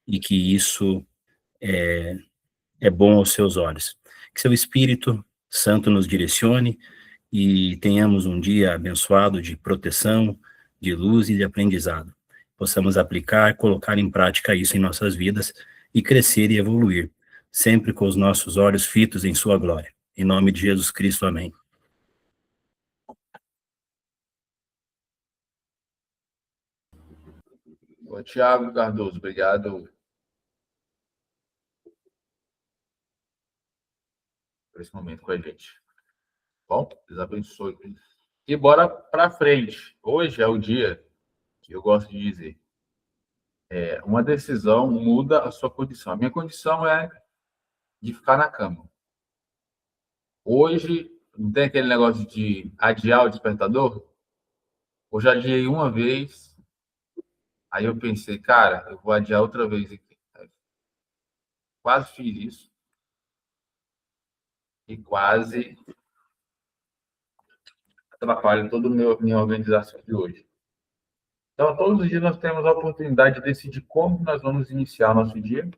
e que isso é bom aos seus olhos. Que seu Espírito Santo nos direcione e tenhamos um dia abençoado de proteção, de luz e de aprendizado. Possamos aplicar, colocar em prática isso em nossas vidas e crescer e evoluir, sempre com os nossos olhos fitos em sua glória. Em nome de Jesus Cristo, amém. Ô, Tiago Cardoso, obrigado por esse momento com a gente. Bom, Deus abençoe. E bora para frente. Hoje é o dia que eu gosto de dizer. Uma decisão muda a sua condição. A minha condição é de ficar na cama. Hoje, não tem aquele negócio de adiar o despertador? Eu já adiei uma vez, aí eu pensei, cara, eu vou adiar outra vez aqui. Quase fiz isso. E quase atrapalha toda a minha organização de hoje. Então, todos os dias nós temos a oportunidade de decidir como nós vamos iniciar o nosso dia,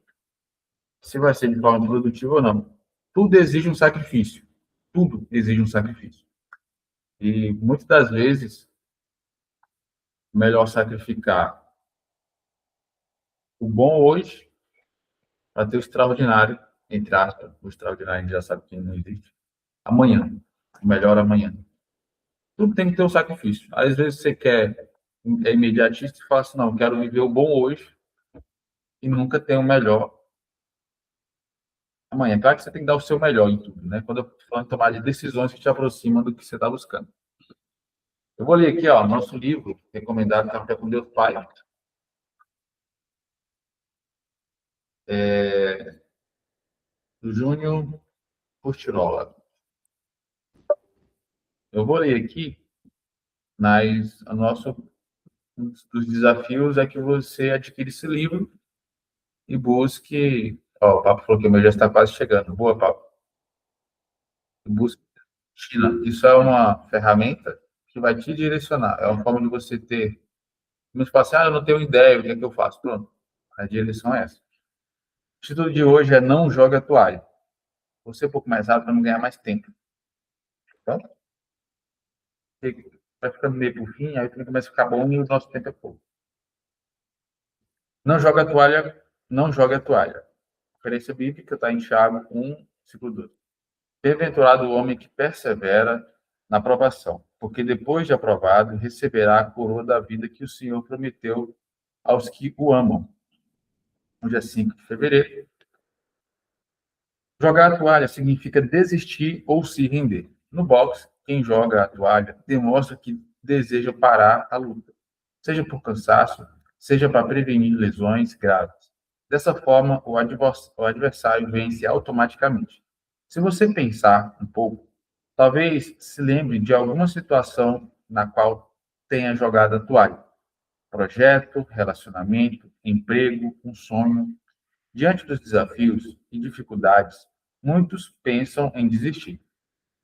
se vai ser de forma produtiva ou não. Tudo exige um sacrifício. Tudo exige um sacrifício. E muitas das vezes, melhor sacrificar o bom hoje para ter o extraordinário, entre aspas, o extraordinário a gente já sabe que não existe, amanhã, o melhor amanhã. Tudo tem que ter um sacrifício. Às vezes você é imediatista e fala assim, não, quero viver o bom hoje e nunca ter o melhor amanhã. Claro que você tem que dar o seu melhor em tudo, né? Quando eu estou falando de tomar de decisões que te aproximam do que você está buscando. Eu vou ler aqui, ó, nosso livro recomendado, Café com Deus Pai. Do Júnior Portirola. Eu vou ler aqui, mas um dos desafios é que você adquira esse livro e busque. Ó, o Papo falou que o meu já está quase chegando. Boa, Papo. Busque China. Isso é uma ferramenta que vai te direcionar. É uma forma de você ter. Muitos falam assim, eu não tenho ideia, o que é que eu faço? Pronto. A direção é essa. O título de hoje é Não Jogue a Toalha. Você um pouco mais rápido para não ganhar mais tempo. Então, vai ficando meio por fim, aí tudo começa a ficar bom e o nosso tempo é pouco. Não joga a toalha, não joga a toalha. Referência bíblica está em Tiago 1, versículo 2. Bem-aventurado o homem que persevera na aprovação, porque depois de aprovado, receberá a coroa da vida que o Senhor prometeu aos que o amam. Hoje é 5 de fevereiro. Jogar a toalha significa desistir ou se render. No boxe, quem joga a toalha demonstra que deseja parar a luta, seja por cansaço, seja para prevenir lesões graves. Dessa forma, o adversário vence automaticamente. Se você pensar um pouco, talvez se lembre de alguma situação na qual tenha jogado a toalha. Projeto, relacionamento, emprego, um sonho. Diante dos desafios e dificuldades, muitos pensam em desistir.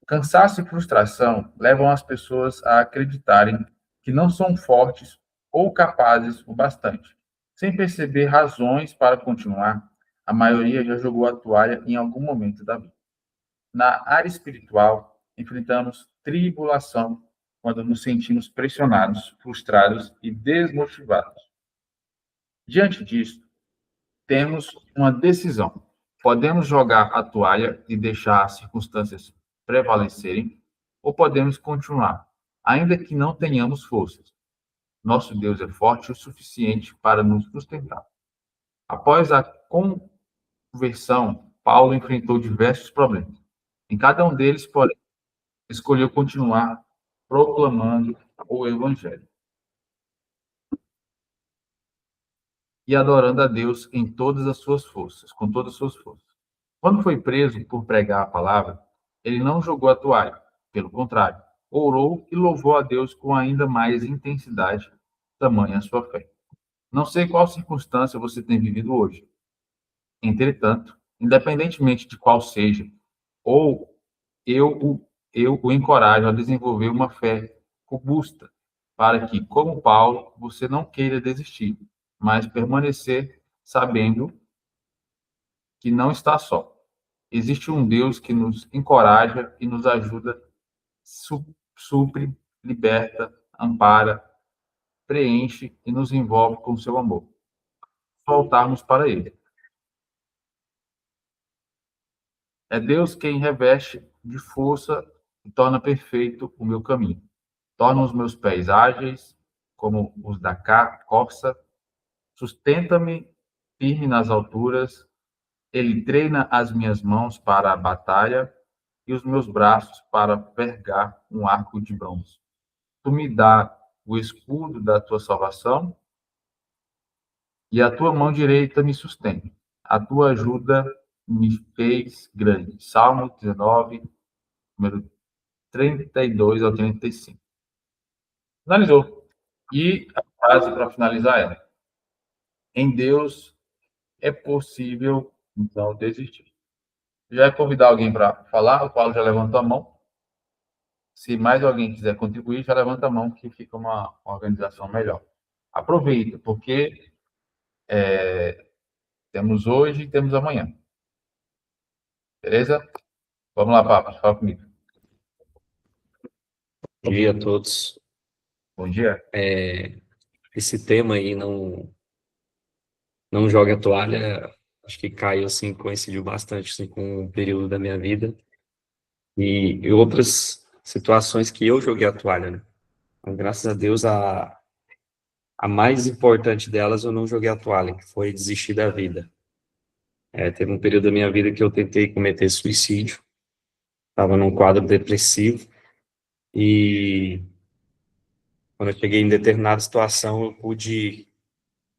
Cansaço e frustração levam as pessoas a acreditarem que não são fortes ou capazes o bastante. Sem perceber razões para continuar, a maioria já jogou a toalha em algum momento da vida. Na área espiritual, enfrentamos tribulação quando nos sentimos pressionados, frustrados e desmotivados. Diante disso, temos uma decisão. Podemos jogar a toalha e deixar as circunstâncias prevalecerem, ou podemos continuar, ainda que não tenhamos forças. Nosso Deus é forte o suficiente para nos sustentar. Após a conversão, Paulo enfrentou diversos problemas. Em cada um deles, porém, escolheu continuar proclamando o Evangelho e adorando a Deus em todas as suas forças, com todas as suas forças. Quando foi preso por pregar a palavra, ele não jogou a toalha, pelo contrário, orou e louvou a Deus com ainda mais intensidade, tamanha a sua fé. Não sei qual circunstância você tem vivido hoje. Entretanto, independentemente de qual seja, ou eu o encorajo a desenvolver uma fé robusta, para que, como Paulo, você não queira desistir, mas permanecer sabendo que não está só. Existe um Deus que nos encoraja e nos ajuda, supre, liberta, ampara, preenche e nos envolve com seu amor. Voltarmos para Ele. É Deus quem reveste de força e torna perfeito o meu caminho. Torna os meus pés ágeis, como os da corça. Sustenta-me firme nas alturas. Ele treina as minhas mãos para a batalha e os meus braços para vergar um arco de bronze. Tu me dá o escudo da tua salvação e a tua mão direita me sustém. A tua ajuda me fez grande. Salmo 19, número 32 ao 35. Finalizou. E a frase para finalizar é: em Deus é possível não desistir. Já é convidar alguém para falar, o Paulo já levantou a mão. Se mais alguém quiser contribuir, já levanta a mão, que fica uma organização melhor. Aproveita, porque temos hoje e temos amanhã. Beleza? Vamos lá, Papa, fala comigo. Bom dia a todos. Bom dia. Esse tema aí, não jogue a toalha, acho que caiu, assim, coincidiu bastante, assim, com o período da minha vida e outras situações que eu joguei a toalha, né? Então, graças a Deus, a mais importante delas eu não joguei a toalha, que foi desistir da vida. Teve um período da minha vida que eu tentei cometer suicídio, estava num quadro depressivo e quando eu cheguei em determinada situação eu pude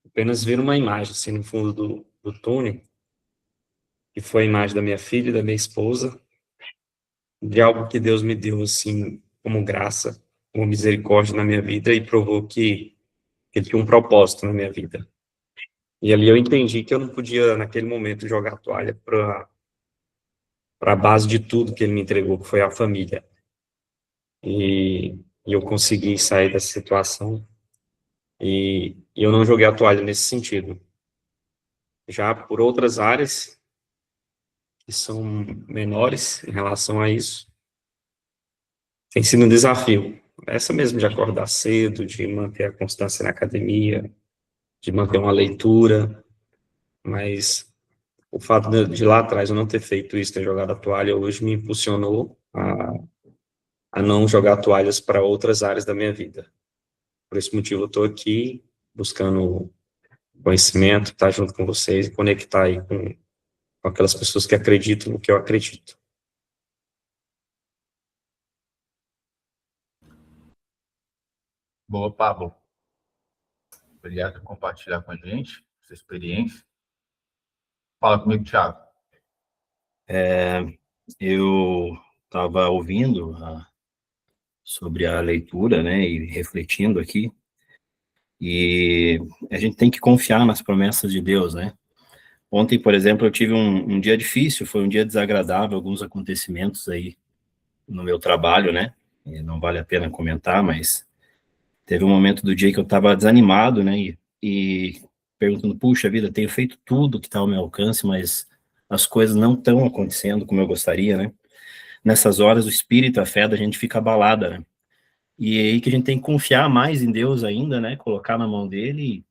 apenas ver uma imagem, assim, no fundo do túnel, que foi a imagem da minha filha e da minha esposa, de algo que Deus me deu, assim, como graça, como misericórdia na minha vida, e provou que Ele tinha um propósito na minha vida. E ali eu entendi que eu não podia, naquele momento, jogar a toalha para a base de tudo que Ele me entregou, que foi a família. E eu consegui sair dessa situação, e eu não joguei a toalha nesse sentido. Já por outras áreas, que são menores em relação a isso, tem sido um desafio. Essa mesmo de acordar cedo, de manter a constância na academia, de manter uma leitura, mas o fato de lá atrás eu não ter feito isso, ter jogado a toalha, hoje me impulsionou a não jogar toalhas para outras áreas da minha vida. Por esse motivo eu estou aqui buscando conhecimento, estar junto com vocês e conectar aí com aquelas pessoas que acreditam no que eu acredito. Boa, Pablo. Obrigado por compartilhar com a gente sua experiência. Fala comigo, Thiago. Eu estava ouvindo sobre a leitura, né, e refletindo aqui, e a gente tem que confiar nas promessas de Deus, né? Ontem, por exemplo, eu tive um dia difícil, foi um dia desagradável, alguns acontecimentos aí no meu trabalho, né? E não vale a pena comentar, mas teve um momento do dia que eu estava desanimado, né? E perguntando, puxa vida, tenho feito tudo que está ao meu alcance, mas as coisas não estão acontecendo como eu gostaria, né? Nessas horas, o espírito, a fé da gente fica abalada, né? E é aí que a gente tem que confiar mais em Deus ainda, né? Colocar na mão dele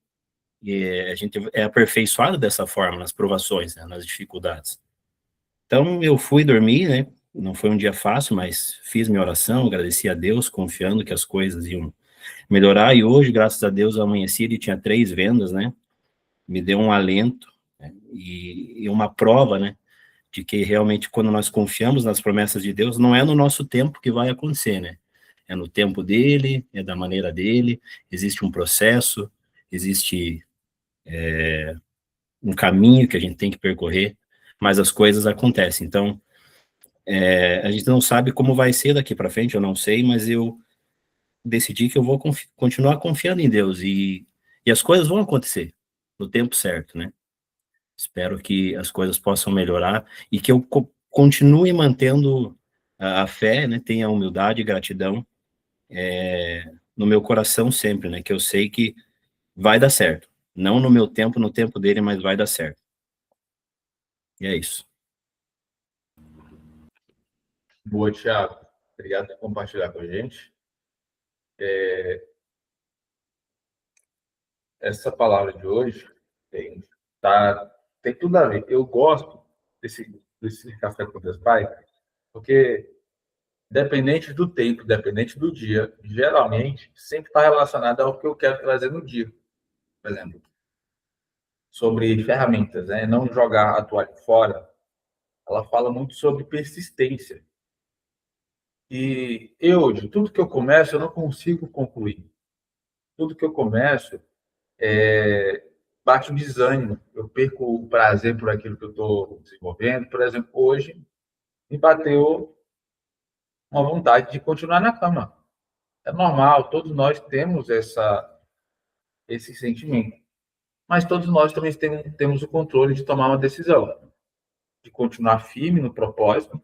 a gente é aperfeiçoado dessa forma, nas provações, né? Nas dificuldades. Então, eu fui dormir, né? Não foi um dia fácil, mas fiz minha oração, agradeci a Deus, confiando que as coisas iam melhorar. E hoje, graças a Deus, eu amanheci e tinha 3 vendas, né? Me deu um alento, né? E uma prova, né? De que realmente, quando nós confiamos nas promessas de Deus, não é no nosso tempo que vai acontecer, né? É no tempo dele, é da maneira dele, existe um processo, existe um caminho que a gente tem que percorrer, mas as coisas acontecem. Então, a gente não sabe como vai ser daqui para frente, eu não sei, mas eu decidi que eu vou continuar confiando em Deus e as coisas vão acontecer no tempo certo, né? Espero que as coisas possam melhorar e que eu continue mantendo a fé, né? Tenha humildade e gratidão no meu coração sempre, né? Que eu sei que vai dar certo. Não no meu tempo, no tempo dele, mas vai dar certo. E é isso. Boa, Thiago. Obrigado por compartilhar com a gente. Essa palavra de hoje tem tudo a ver. Eu gosto desse café com Deus Pai, porque dependente do tempo, dependente do dia, geralmente sempre está relacionado ao que eu quero trazer no dia. Por exemplo, sobre ferramentas, né? Não jogar a toalha fora. Ela fala muito sobre persistência. E eu, de tudo que eu começo, eu não consigo concluir. Tudo que eu começo bate um desânimo. Eu perco o prazer por aquilo que eu estou desenvolvendo. Por exemplo, hoje me bateu uma vontade de continuar na cama. É normal, todos nós temos esse sentimento. Mas todos nós também temos o controle de tomar uma decisão, de continuar firme no propósito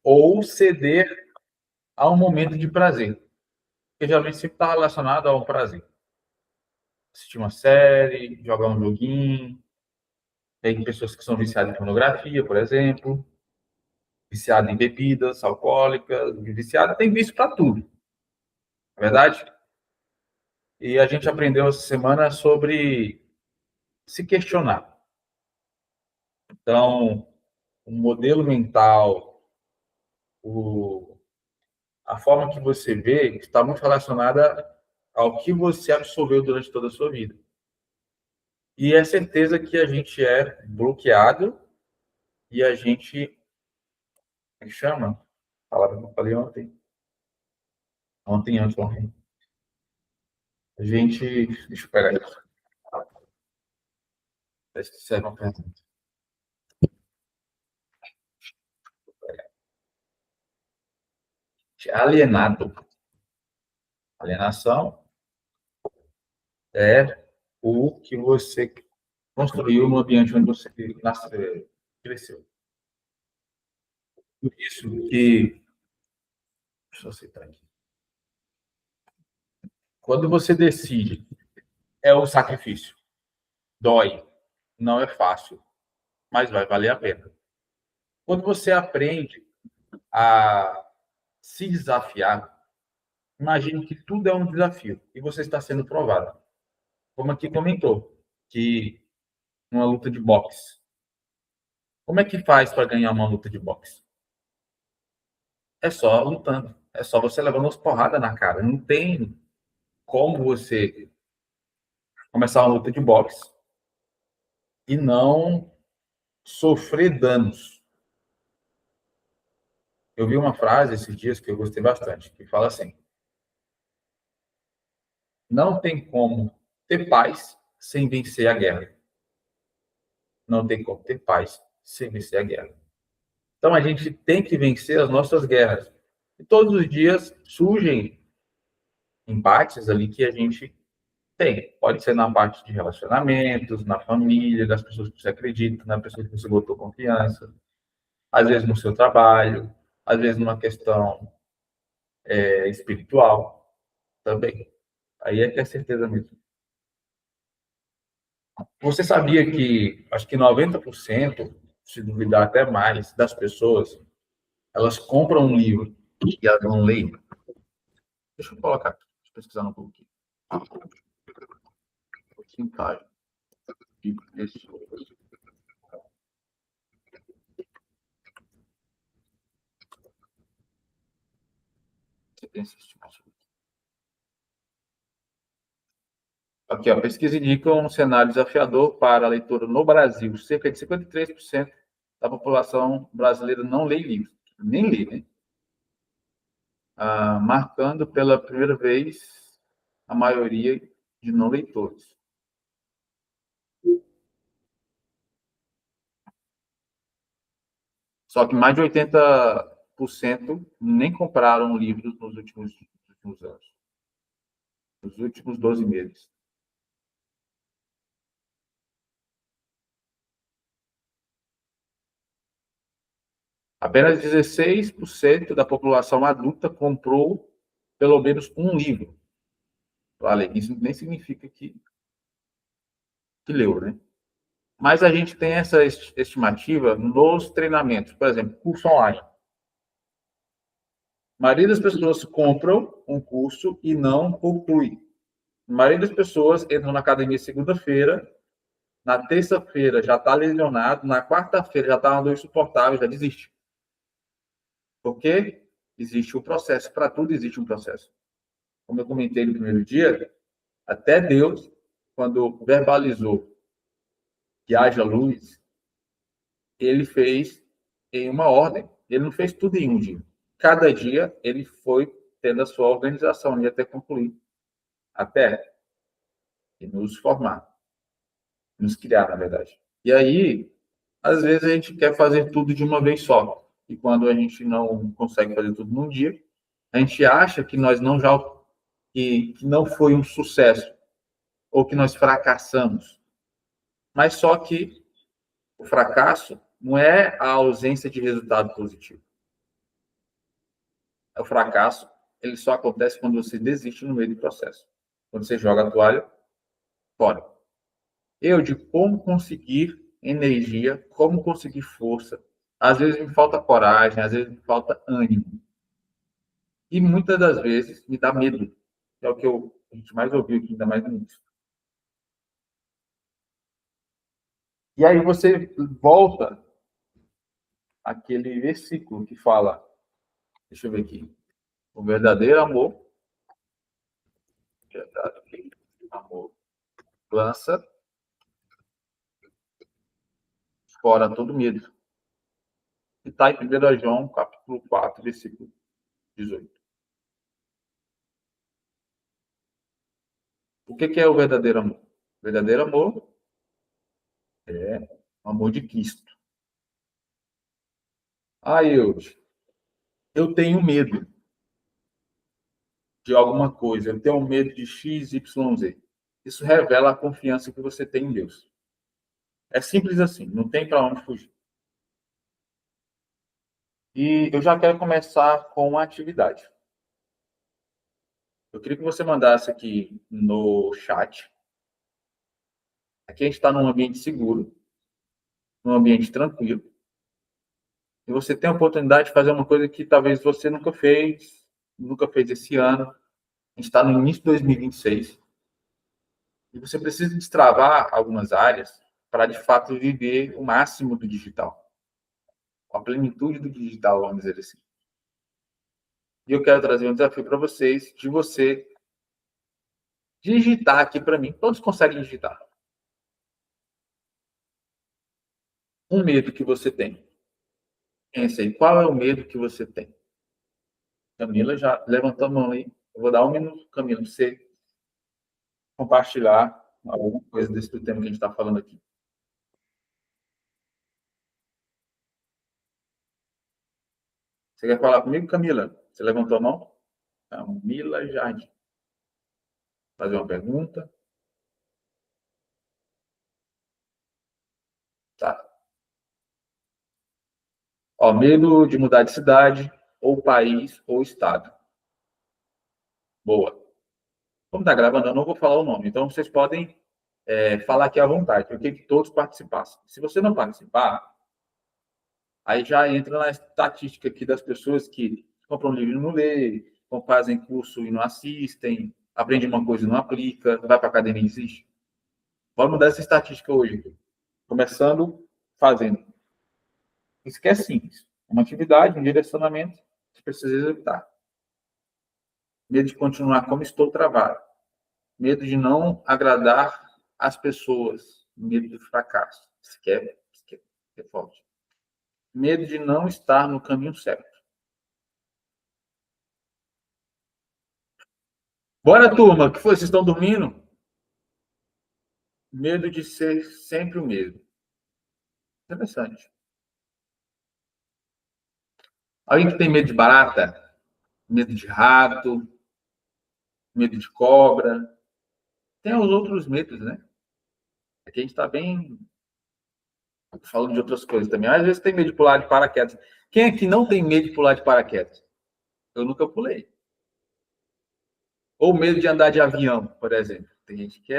ou ceder a um momento de prazer, que geralmente sempre está relacionado a um prazer. Assistir uma série, jogar um joguinho. Tem pessoas que são viciadas em pornografia, por exemplo, viciadas em bebidas alcoólicas, viciada tem vício para tudo, não é verdade? E a gente aprendeu essa semana sobre se questionar. Então, o modelo mental, a forma que você vê está muito relacionada ao que você absorveu durante toda a sua vida. E é certeza que a gente é bloqueado e a gente, como chama? A palavra que eu falei ontem. Ontem. A gente, deixa eu pegar isso. Parece que serve uma pergunta. Alienado. Alienação é o que você construiu no ambiente onde você cresceu. Por isso que... Deixa eu aceitar aqui. Quando você decide, é o sacrifício. Dói. Não é fácil, mas vai valer a pena. Quando você aprende a se desafiar, imagine que tudo é um desafio e você está sendo provado. Como aqui comentou, que uma luta de boxe. Como é que faz para ganhar uma luta de boxe? É só lutando. É só você levando umas porradas na cara. Não tem como você começar uma luta de boxe e não sofrer danos. Eu vi uma frase esses dias que eu gostei bastante, que fala assim: não tem como ter paz sem vencer a guerra. Não tem como ter paz sem vencer a guerra. Então a gente tem que vencer as nossas guerras. E todos os dias surgem embates ali que a gente tem. Pode ser na parte de relacionamentos, na família, das pessoas que você acredita, na pessoa que você botou confiança, às vezes no seu trabalho, às vezes numa questão espiritual também. Aí é que é certeza mesmo. Você sabia que, acho que 90%, se duvidar até mais, das pessoas, elas compram um livro e elas não leem? Deixa eu colocar aqui, deixa eu pesquisar um pouquinho. Porcentagem de pessoas. Você tem essa estimativa? Aqui, a pesquisa indica um cenário desafiador para a leitura no Brasil. Cerca de 53% da população brasileira não lê livros. Nem lê, né? Marcando pela primeira vez a maioria de não leitores. Só que mais de 80% nem compraram livros nos últimos anos. Nos últimos 12 meses. Apenas 16% da população adulta comprou pelo menos um livro. Vale, isso nem significa que que leu, né? Mas a gente tem essa estimativa nos treinamentos, por exemplo, curso online. A maioria das pessoas compram um curso e não conclui. A maioria das pessoas entram na academia segunda-feira, na terça-feira já está lesionado, na quarta-feira já está uma dor insuportável, já desiste. Porque existe um processo, para tudo existe um processo. Como eu comentei no primeiro dia, até Deus, quando verbalizou que haja luz, ele fez em uma ordem. Ele não fez tudo em um dia. Cada dia ele foi tendo a sua organização até concluir a Terra e nos formar, nos criar, na verdade. E aí, às vezes a gente quer fazer tudo de uma vez só. E quando a gente não consegue fazer tudo num dia, a gente acha que nós não já que não foi um sucesso ou que nós fracassamos. Mas só que o fracasso não é a ausência de resultado positivo. O fracasso, ele só acontece quando você desiste no meio do processo. Quando você joga a toalha fora. Eu, de como conseguir energia, como conseguir força. Às vezes me falta coragem, às vezes me falta ânimo. E muitas das vezes me dá medo. É o que a gente mais ouviu aqui, ainda mais no início. E aí você volta àquele versículo que fala, deixa eu ver aqui, o verdadeiro amor lança fora todo medo. E está em 1 João, capítulo 4, versículo 18. O que é o verdadeiro amor? O verdadeiro amor é o amor de Cristo. Eu tenho medo de alguma coisa, eu tenho medo de X, Y, Z. Isso revela a confiança que você tem em Deus. É simples assim, não tem para onde fugir. E eu já quero começar com uma atividade. Eu queria que você mandasse aqui no chat. Aqui a gente está num ambiente seguro, num ambiente tranquilo. E você tem a oportunidade de fazer uma coisa que talvez você nunca fez esse ano. A gente está no início de 2026. E você precisa destravar algumas áreas para, de fato, viver o máximo do digital. A plenitude do digital, vamos dizer assim. E eu quero trazer um desafio para vocês, de você digitar aqui para mim. Todos conseguem digitar. Um medo que você tem. Pensa aí, qual é o medo que você tem? Camila já levantou a mão aí. Eu vou dar um minuto, Camila, para você compartilhar alguma coisa desse tema que a gente está falando aqui. Você quer falar comigo, Camila? Você levantou a mão? Camila Jardim. Fazer uma pergunta? Tá. Ó, medo de mudar de cidade, ou país, ou estado. Boa. Como está gravando, eu não vou falar o nome. Então, vocês podem falar aqui à vontade. Eu queria que todos participassem. Se você não participar, aí já entra na estatística aqui das pessoas que compram livro e não lê, fazem curso e não assistem, aprende uma coisa e não aplica, vai para a academia e desiste. Vamos mudar essa estatística hoje. Começando fazendo. Isso que é simples. Uma atividade, um direcionamento, que precisa executar. Medo de continuar como estou travado. Medo de não agradar as pessoas. Medo do fracasso. Isso que é forte. Medo de não estar no caminho certo. Bora, turma. O que foi? Vocês estão dormindo? Medo de ser sempre o mesmo. Interessante. Alguém que tem medo de barata? Medo de rato? Medo de cobra? Tem os outros medos, né? Aqui a gente está bem falando de outras coisas também. Às vezes tem medo de pular de paraquedas. Quem aqui não tem medo de pular de paraquedas? Eu nunca pulei. Ou medo de andar de avião, por exemplo. Tem gente que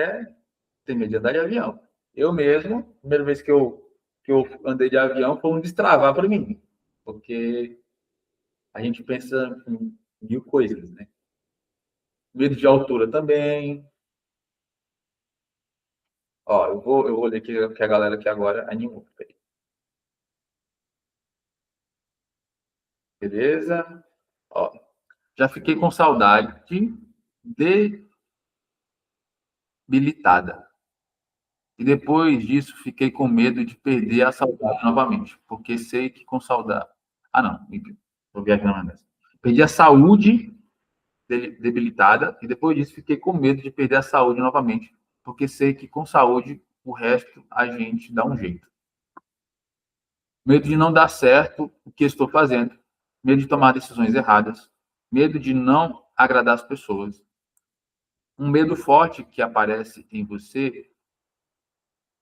tem medo de andar de avião. Eu mesmo, primeira vez que eu andei de avião, foi um destravar para mim, porque a gente pensa em mil coisas, né? Medo de altura também. Ó, eu vou ler que a galera aqui agora animou. Beleza? Ó, já fiquei com saudade debilitada. E depois disso, fiquei com medo de perder a saudade novamente, porque sei que com saudade. Ah, não, vou viajar na maionese. Perdi a saúde debilitada, e depois disso, fiquei com medo de perder a saúde novamente, porque sei que com saúde o resto a gente dá um jeito. Medo de não dar certo o que estou fazendo, medo de tomar decisões erradas, medo de não agradar as pessoas. Um medo forte que aparece em você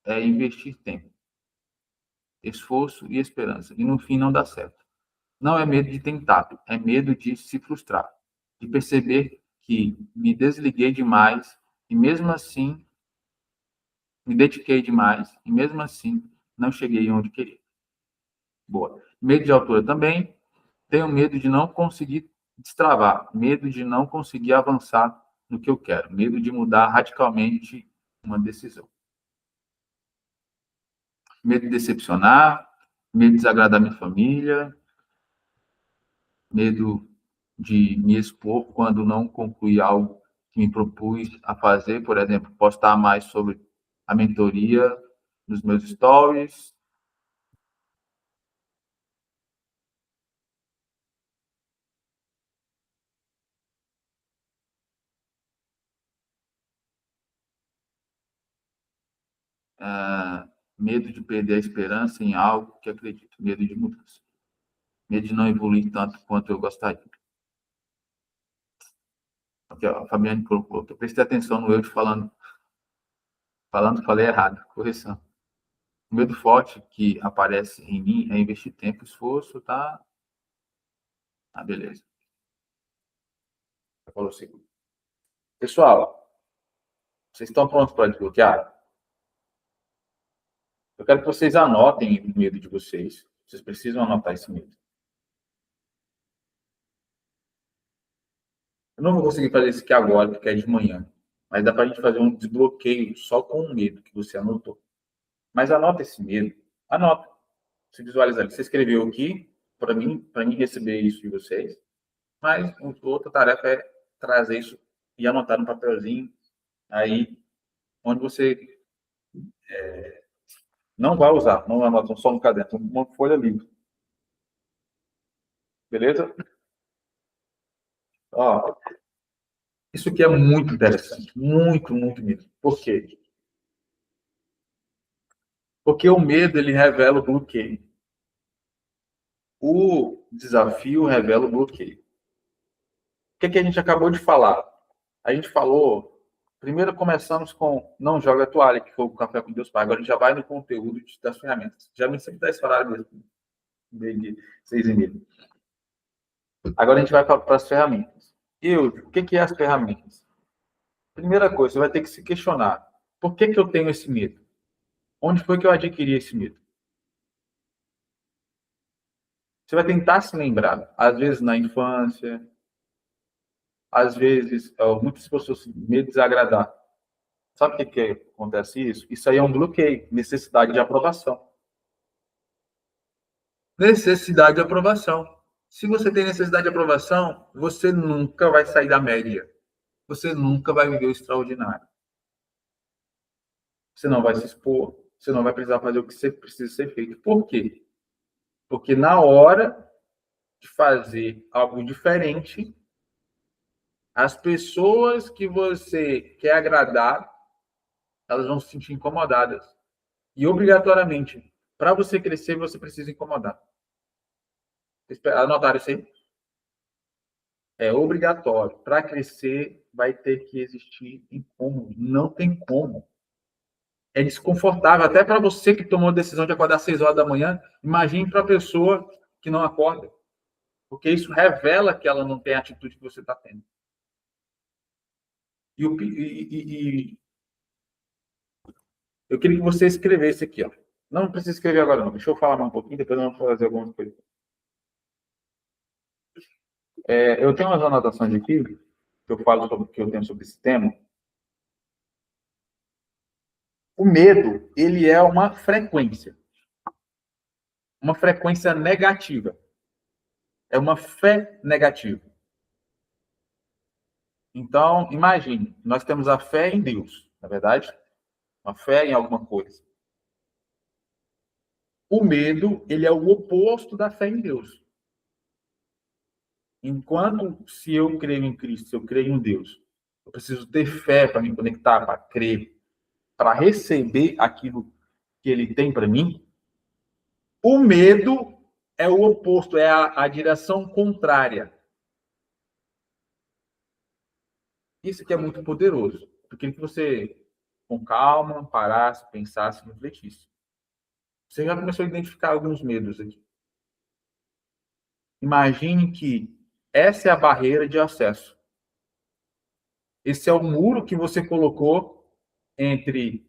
é investir tempo, esforço e esperança, e no fim não dá certo. Não é medo de tentar, é medo de se frustrar, de perceber que me desliguei demais e mesmo assim me dediquei demais e mesmo assim não cheguei onde queria. Boa. Medo de altura também. Tenho medo de não conseguir destravar, medo de não conseguir avançar no que eu quero, medo de mudar radicalmente uma decisão. Medo de decepcionar, medo de desagradar minha família, medo de me expor quando não concluir algo que me propus a fazer, por exemplo, postar mais sobre a mentoria nos meus stories. Medo de perder a esperança em algo que acredito, medo de mudança, medo de não evoluir tanto quanto eu gostaria. Aqui, ó, a Fabiane colocou, eu prestei atenção no eu falando, falei errado, correção. O medo forte que aparece em mim é investir tempo, esforço, tá? Ah, beleza. Falou assim. Pessoal, vocês estão prontos para desbloquear? Eu quero que vocês anotem o medo de vocês. Vocês precisam anotar esse medo. Eu não vou conseguir fazer isso aqui agora, porque é de manhã. Mas dá para a gente fazer um desbloqueio só com o medo que você anotou. Mas anota esse medo. Anota. Se visualizar. Você escreveu aqui para mim receber isso de vocês. Mas outra tarefa é trazer isso e anotar no papelzinho aí onde você não vai usar, não anota só no caderno, uma folha livre. Beleza? Ó, isso aqui é muito interessante, muito, muito mesmo. Por quê? Porque o medo ele revela o bloqueio. O desafio revela o bloqueio. O que a gente acabou de falar? A gente falou. Primeiro começamos com não joga a toalha, que foi o café com Deus Pai. Agora a gente já vai no conteúdo das ferramentas. Já me sempre dá esse horário mesmo, de 6h30. Agora a gente vai para as ferramentas. O que é as ferramentas? Primeira coisa, você vai ter que se questionar. Por que eu tenho esse medo? Onde foi que eu adquiri esse medo? Você vai tentar se lembrar. Às vezes na infância, às vezes, muitas pessoas medo de desagradar. Sabe o que acontece isso? Isso aí é um bloqueio, necessidade de aprovação. Necessidade de aprovação. Se você tem necessidade de aprovação, você nunca vai sair da média. Você nunca vai viver o extraordinário. Você não vai se expor, você não vai precisar fazer o que você precisa ser feito. Por quê? Porque na hora de fazer algo diferente, as pessoas que você quer agradar, elas vão se sentir incomodadas. E obrigatoriamente, para você crescer, você precisa incomodar. Anotaram isso aí? É obrigatório. Para crescer, vai ter que existir incômodo. Não tem como. É desconfortável, até para você que tomou a decisão de acordar às 6 horas da manhã. Imagine para a pessoa que não acorda. Porque isso revela que ela não tem a atitude que você está tendo. Eu queria que você escrevesse aqui, ó. Não precisa escrever agora, não. Deixa eu falar mais um pouquinho, depois eu vou fazer algumas coisas. Eu tenho umas anotações aqui, que eu falo sobre o que eu tenho sobre esse tema. O medo, ele é uma frequência negativa. É uma fé negativa. Então, imagine, nós temos a fé em Deus, na verdade, uma fé em alguma coisa. O medo, ele é o oposto da fé em Deus. Enquanto, se eu creio em Cristo, se eu creio em Deus, eu preciso ter fé para me conectar, para crer, para receber aquilo que ele tem para mim. O medo é o oposto, é a direção contrária. Isso que é muito poderoso. Eu queria que você, com calma, parasse, pensasse, refletisse. Você já começou a identificar alguns medos aqui. Imagine que essa é a barreira de acesso. Esse é o muro que você colocou entre...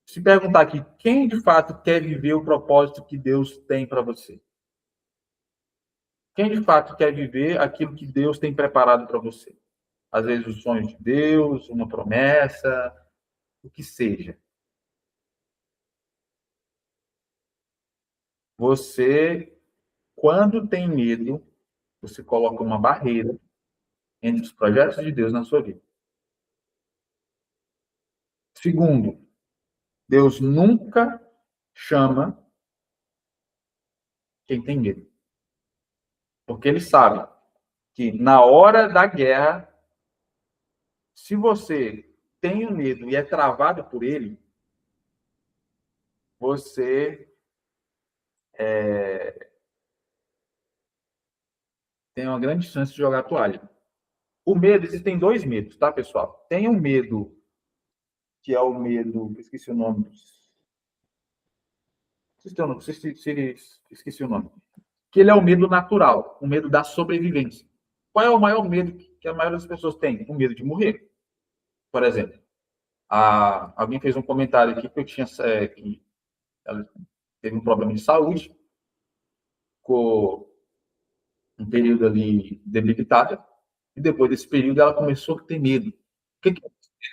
Se perguntar aqui, quem de fato quer viver o propósito que Deus tem para você? Quem de fato quer viver aquilo que Deus tem preparado para você? Às vezes os sonhos de Deus, uma promessa, o que seja. Você, quando tem medo, você coloca uma barreira entre os projetos de Deus na sua vida. Segundo, Deus nunca chama quem tem medo. Porque ele sabe que na hora da guerra, se você tem o medo e é travado por ele, você tem uma grande chance de jogar a toalha. O medo, existem dois medos, tá, pessoal? Tem um medo, que é o medo, esqueci o nome. Esqueci o nome. Que ele é o medo natural, o medo da sobrevivência. Qual é o maior medo que a maioria das pessoas tem? O medo de morrer. Por exemplo, alguém fez um comentário aqui que eu tinha que ela teve um problema de saúde, ficou um período ali debilitada, e depois desse período ela começou a ter medo. O que é medo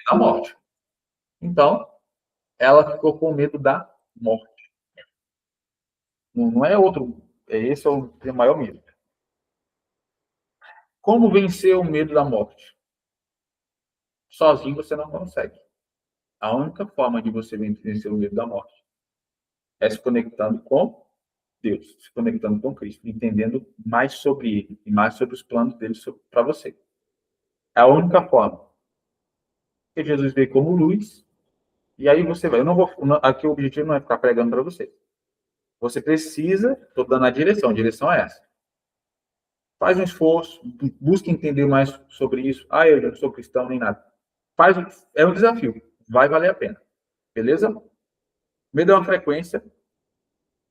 da morte? Então, ela ficou com medo da morte. Não é outro, esse é o maior medo. Como vencer o medo da morte? Sozinho você não consegue. A única forma de você vencer o medo da morte é se conectando com Deus, se conectando com Cristo, entendendo mais sobre Ele e mais sobre os planos dele para você. É a única forma. Porque Jesus veio como luz, e aí você vai. Eu não vou. Aqui o objetivo não é ficar pregando para você. Você precisa, estou dando a direção é essa. Faz um esforço, busque entender mais sobre isso. Eu não sou cristão nem nada. É um desafio, vai valer a pena. Beleza? Medo é uma frequência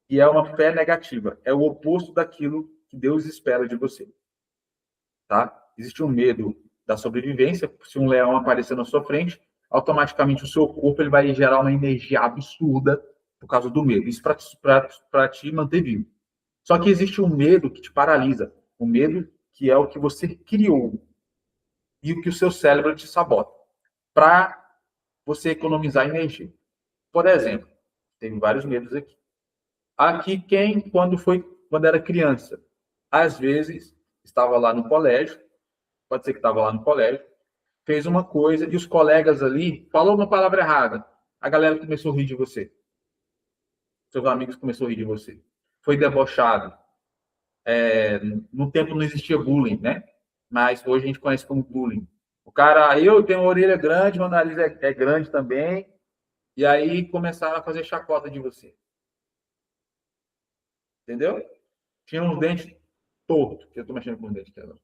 e é uma fé negativa. É o oposto daquilo que Deus espera de você. Tá? Existe um medo da sobrevivência. Se um leão aparecer na sua frente, automaticamente o seu corpo ele vai gerar uma energia absurda por causa do medo. Isso para te manter vivo. Só que existe um medo que te paralisa. O medo que é o que você criou e o que o seu cérebro te sabota para você economizar energia. Por exemplo, tem vários medos aqui. Aqui, quando era criança, às vezes, estava lá no colégio, pode ser que estava lá no colégio, fez uma coisa e os colegas ali falou uma palavra errada. A galera começou a rir de você. Seus amigos começaram a rir de você. Foi debochado. No tempo não existia bullying, né? Mas hoje a gente conhece como bullying. O cara, eu tenho uma orelha grande, meu nariz é grande também, e aí começaram a fazer chacota de você. Entendeu? Tinha uns dentes tortos, que eu estou mexendo com os dentes agora.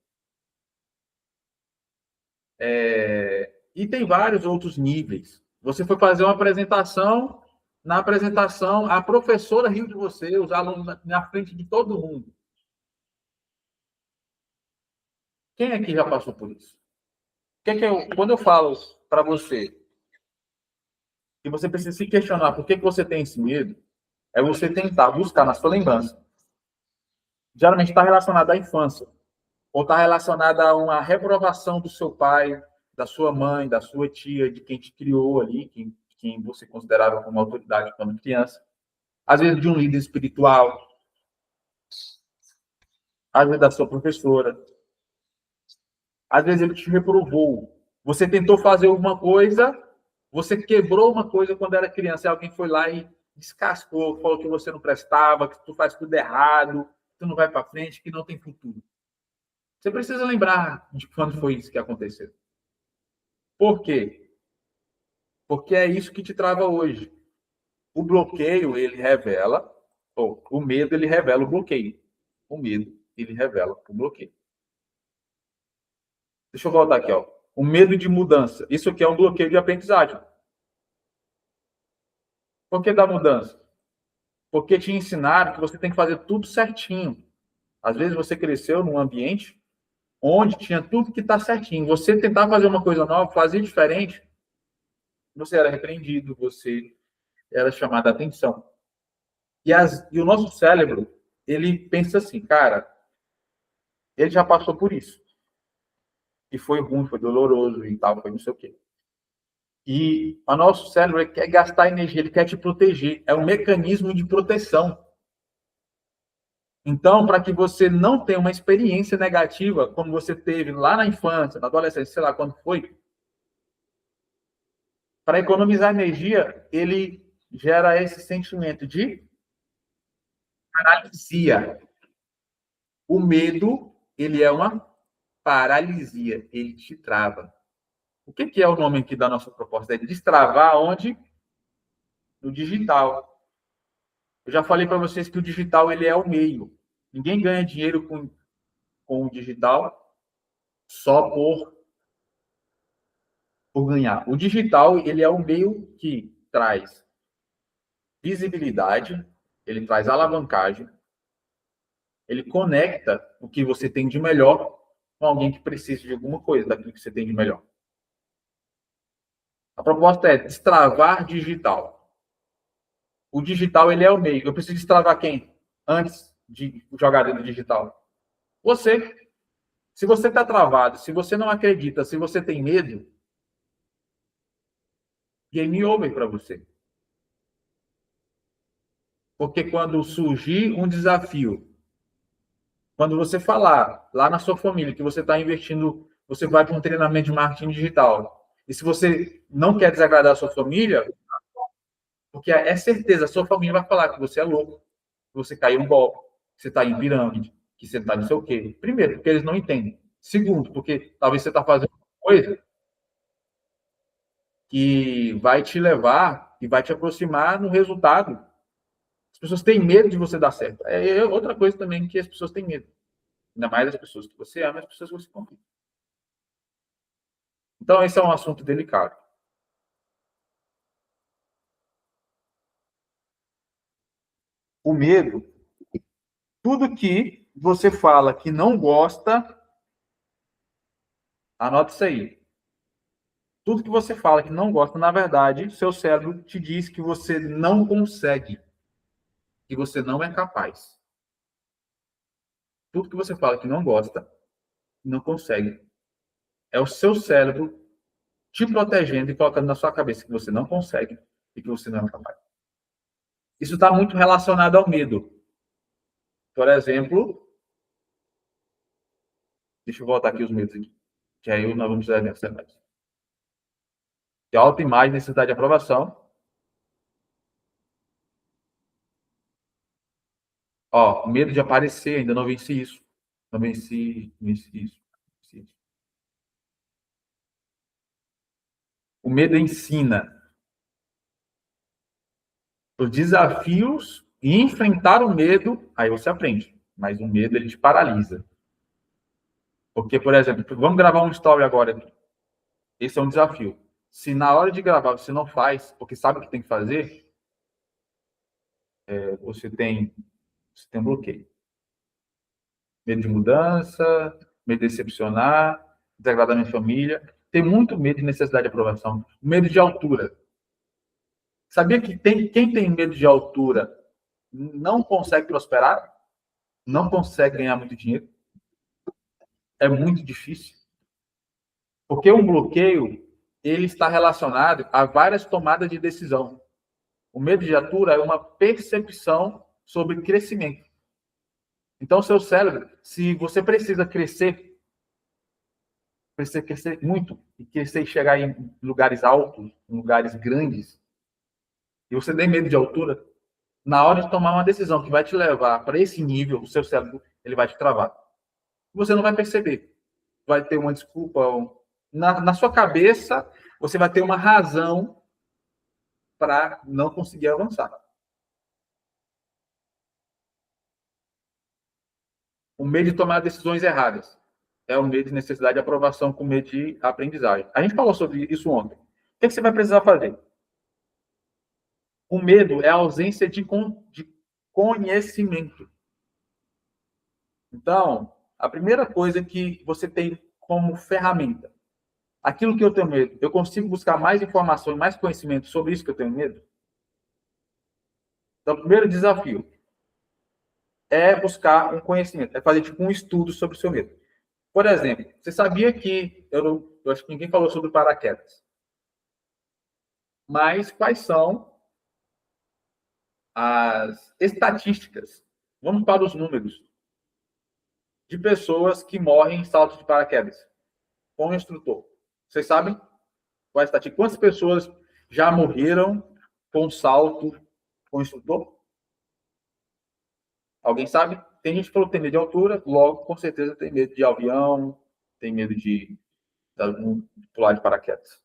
E tem vários outros níveis. Você foi fazer uma apresentação, na apresentação, a professora riu de você, os alunos na frente de todo mundo. Quem aqui já passou por isso? Quando eu falo para você, e você precisa se questionar por que você tem esse medo, é você tentar buscar na sua lembrança. Geralmente está relacionado à infância, ou está relacionado a uma reprovação do seu pai, da sua mãe, da sua tia, de quem te criou ali, quem você considerava como autoridade quando criança. Às vezes de um líder espiritual, às vezes da sua professora. Às vezes ele te reprovou. Você tentou fazer alguma coisa, você quebrou uma coisa quando era criança, e alguém foi lá e descascou, falou que você não prestava, que tu faz tudo errado, que tu não vai para frente, que não tem futuro. Você precisa lembrar de quando foi isso que aconteceu. Por quê? Porque é isso que te trava hoje. O bloqueio, ele revela, ou o medo, ele revela o bloqueio. O medo, ele revela o bloqueio. Deixa eu voltar aqui, ó. O medo de mudança. Isso aqui é um bloqueio de aprendizagem. Por que da mudança? Porque te ensinaram que você tem que fazer tudo certinho. Às vezes você cresceu num ambiente onde tinha tudo que está certinho. Você tentar fazer uma coisa nova, fazer diferente, você era repreendido, você era chamado a atenção. E o nosso cérebro, ele pensa assim, cara, ele já passou por isso. E foi ruim, foi doloroso e tal, foi não sei o quê. E o nosso cérebro ele quer gastar energia, ele quer te proteger. É um mecanismo de proteção. Então, para que você não tenha uma experiência negativa, como você teve lá na infância, na adolescência, sei lá quando foi, para economizar energia, ele gera esse sentimento de paralisia. O medo, ele é uma paralisia, ele te trava. O que é o nome aqui da nossa proposta? É destravar onde? No digital. Eu já falei para vocês que o digital ele é o meio. Ninguém ganha dinheiro com o digital só por ganhar. O digital ele é o meio que traz visibilidade, ele traz alavancagem, ele conecta o que você tem de melhor com alguém que precisa de alguma coisa daquilo que você tem de melhor. A proposta é destravar digital. O digital ele é o meio. Eu preciso destravar quem? Antes de jogar dentro do digital. Você. Se você está travado, se você não acredita, se você tem medo, game over para você. Porque quando surgir um desafio, quando você falar lá na sua família que você está investindo, você vai para um treinamento de marketing digital, e se você não quer desagradar a sua família, porque é certeza, a sua família vai falar que você é louco, que você caiu no golpe, que você está em pirâmide, que você está não sei o quê. Primeiro, porque eles não entendem. Segundo, porque talvez você está fazendo uma coisa que vai te levar e vai te aproximar no resultado. As pessoas têm medo de você dar certo. É outra coisa também que as pessoas têm medo. Ainda mais as pessoas que você ama, as pessoas que você confia. Então, esse é um assunto delicado. O medo, tudo que você fala que não gosta, anota isso aí. Tudo que você fala que não gosta, na verdade, seu cérebro te diz que você não consegue, que você não é capaz. Tudo que você fala que não gosta, não consegue. É o seu cérebro te protegendo e colocando na sua cabeça que você não consegue e que você não é capaz. Isso está muito relacionado ao medo. Por exemplo, deixa eu voltar aqui os medos aqui, que aí nós vamos precisar de ansiedade. Que autoimagem, necessidade de aprovação. Ó, medo de aparecer, ainda não venci isso. Não venci isso. O medo ensina os desafios e enfrentar o medo, aí você aprende. Mas o medo, ele te paralisa. Porque, por exemplo, vamos gravar um story agora aqui. Esse é um desafio. Se na hora de gravar você não faz, porque sabe o que tem que fazer, você tem um bloqueio. Medo de mudança, medo de decepcionar, desagradar minha família. Tem muito medo de necessidade de aprovação. Medo de altura. Sabia que quem tem medo de altura não consegue prosperar? Não consegue ganhar muito dinheiro? É muito difícil. Porque um bloqueio, ele está relacionado a várias tomadas de decisão. O medo de altura é uma percepção sobre crescimento. Então, o seu cérebro, se você precisa crescer muito, e crescer e chegar em lugares altos, em lugares grandes, e você tem medo de altura, na hora de tomar uma decisão que vai te levar para esse nível, o seu cérebro ele vai te travar. Você não vai perceber. Vai ter uma desculpa. Na sua cabeça, você vai ter uma razão para não conseguir avançar. O medo de tomar decisões erradas é o medo de necessidade de aprovação com medo de aprendizagem. A gente falou sobre isso ontem. O que você vai precisar fazer? O medo é a ausência de conhecimento. Então, a primeira coisa que você tem como ferramenta, aquilo que eu tenho medo, eu consigo buscar mais informações, mais conhecimento sobre isso que eu tenho medo? Então, o primeiro desafio é buscar um conhecimento, é fazer tipo um estudo sobre o seu medo. Por exemplo, você sabia que, eu acho que ninguém falou sobre paraquedas, mas quais são as estatísticas, vamos para os números, de pessoas que morrem em salto de paraquedas com o instrutor? Vocês sabem qual é a estatística? Quantas pessoas já morreram com salto com o instrutor? Alguém sabe? Tem gente que falou que tem medo de altura, logo, com certeza, tem medo de avião, tem medo de pular de paraquedas.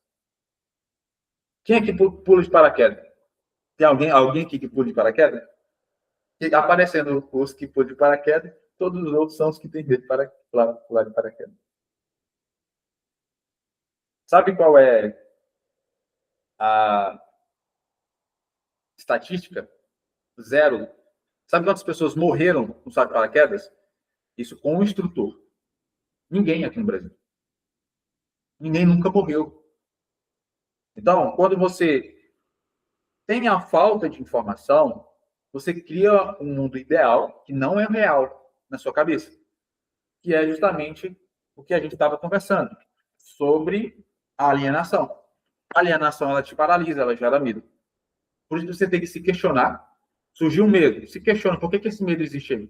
Quem é que pula de paraquedas? Tem alguém aqui que pula de paraquedas? E aparecendo os que pulam de paraquedas, todos os outros são os que têm medo de pular de paraquedas. Sabe qual é a estatística? Zero. Sabe quantas pessoas morreram no salto de paraquedas? Isso com o instrutor. Ninguém aqui no Brasil. Ninguém nunca morreu. Então, quando você tem a falta de informação, você cria um mundo ideal que não é real na sua cabeça. Que é justamente o que a gente estava conversando sobre a alienação. A alienação, ela te paralisa, ela gera medo. Por isso você tem que se questionar. Surgiu um medo. Se questiona, por que esse medo existe aí?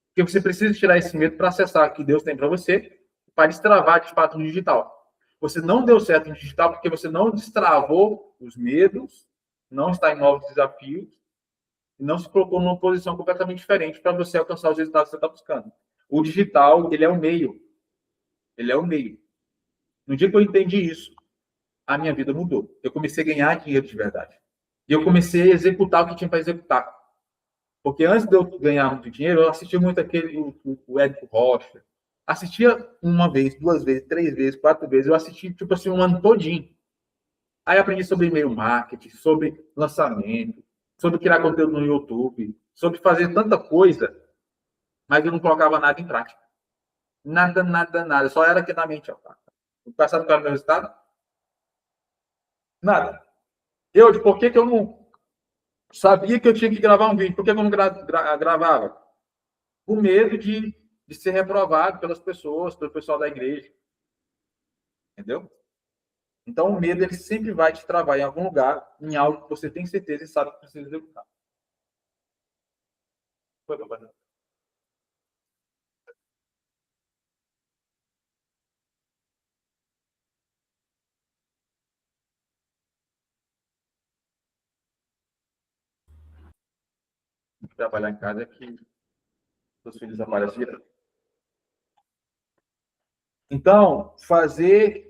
Porque você precisa tirar esse medo para acessar o que Deus tem para você, para destravar de fato no digital. Você não deu certo no digital porque você não destravou os medos, não está em novos desafios, e não se colocou numa posição completamente diferente para você alcançar os resultados que você está buscando. O digital, ele é o meio. Ele é o meio. No dia que eu entendi isso, a minha vida mudou. Eu comecei a ganhar dinheiro de verdade. E eu comecei a executar o que tinha para executar. Porque antes de eu ganhar muito dinheiro, eu assistia muito o Érico Rocha. Assistia uma vez, duas vezes, três vezes, quatro vezes. Eu assisti, tipo assim, um ano todinho. Aí aprendi sobre e-mail marketing, sobre lançamento, sobre criar conteúdo no YouTube, sobre fazer tanta coisa, mas eu não colocava nada em prática. Nada, nada, nada. Só era aqui na mente. O passado para o meu resultado? Nada. Por que eu não sabia que eu tinha que gravar um vídeo? Por que eu não gravava? Com medo de ser reprovado pelas pessoas, pelo pessoal da igreja. Entendeu? Então, o medo ele sempre vai te travar em algum lugar, em algo que você tem certeza e sabe que precisa executar. Foi, papai. Trabalhar em casa é que os filhos apareceram. Então, fazer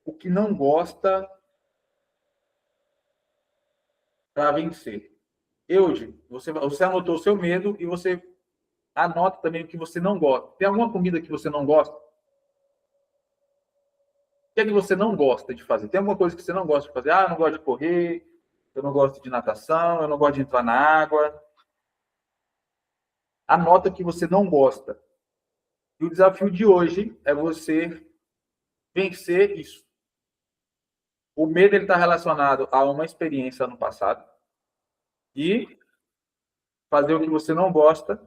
o que não gosta para vencer. Eude, você anotou o seu medo e você anota também o que você não gosta. Tem alguma comida que você não gosta? O que é que você não gosta de fazer? Tem alguma coisa que você não gosta de fazer? Ah, eu não gosto de correr, eu não gosto de natação, eu não gosto de entrar na água. Anota que você não gosta. E o desafio de hoje é você vencer isso. O medo está relacionado a uma experiência no passado. E fazer o que você não gosta,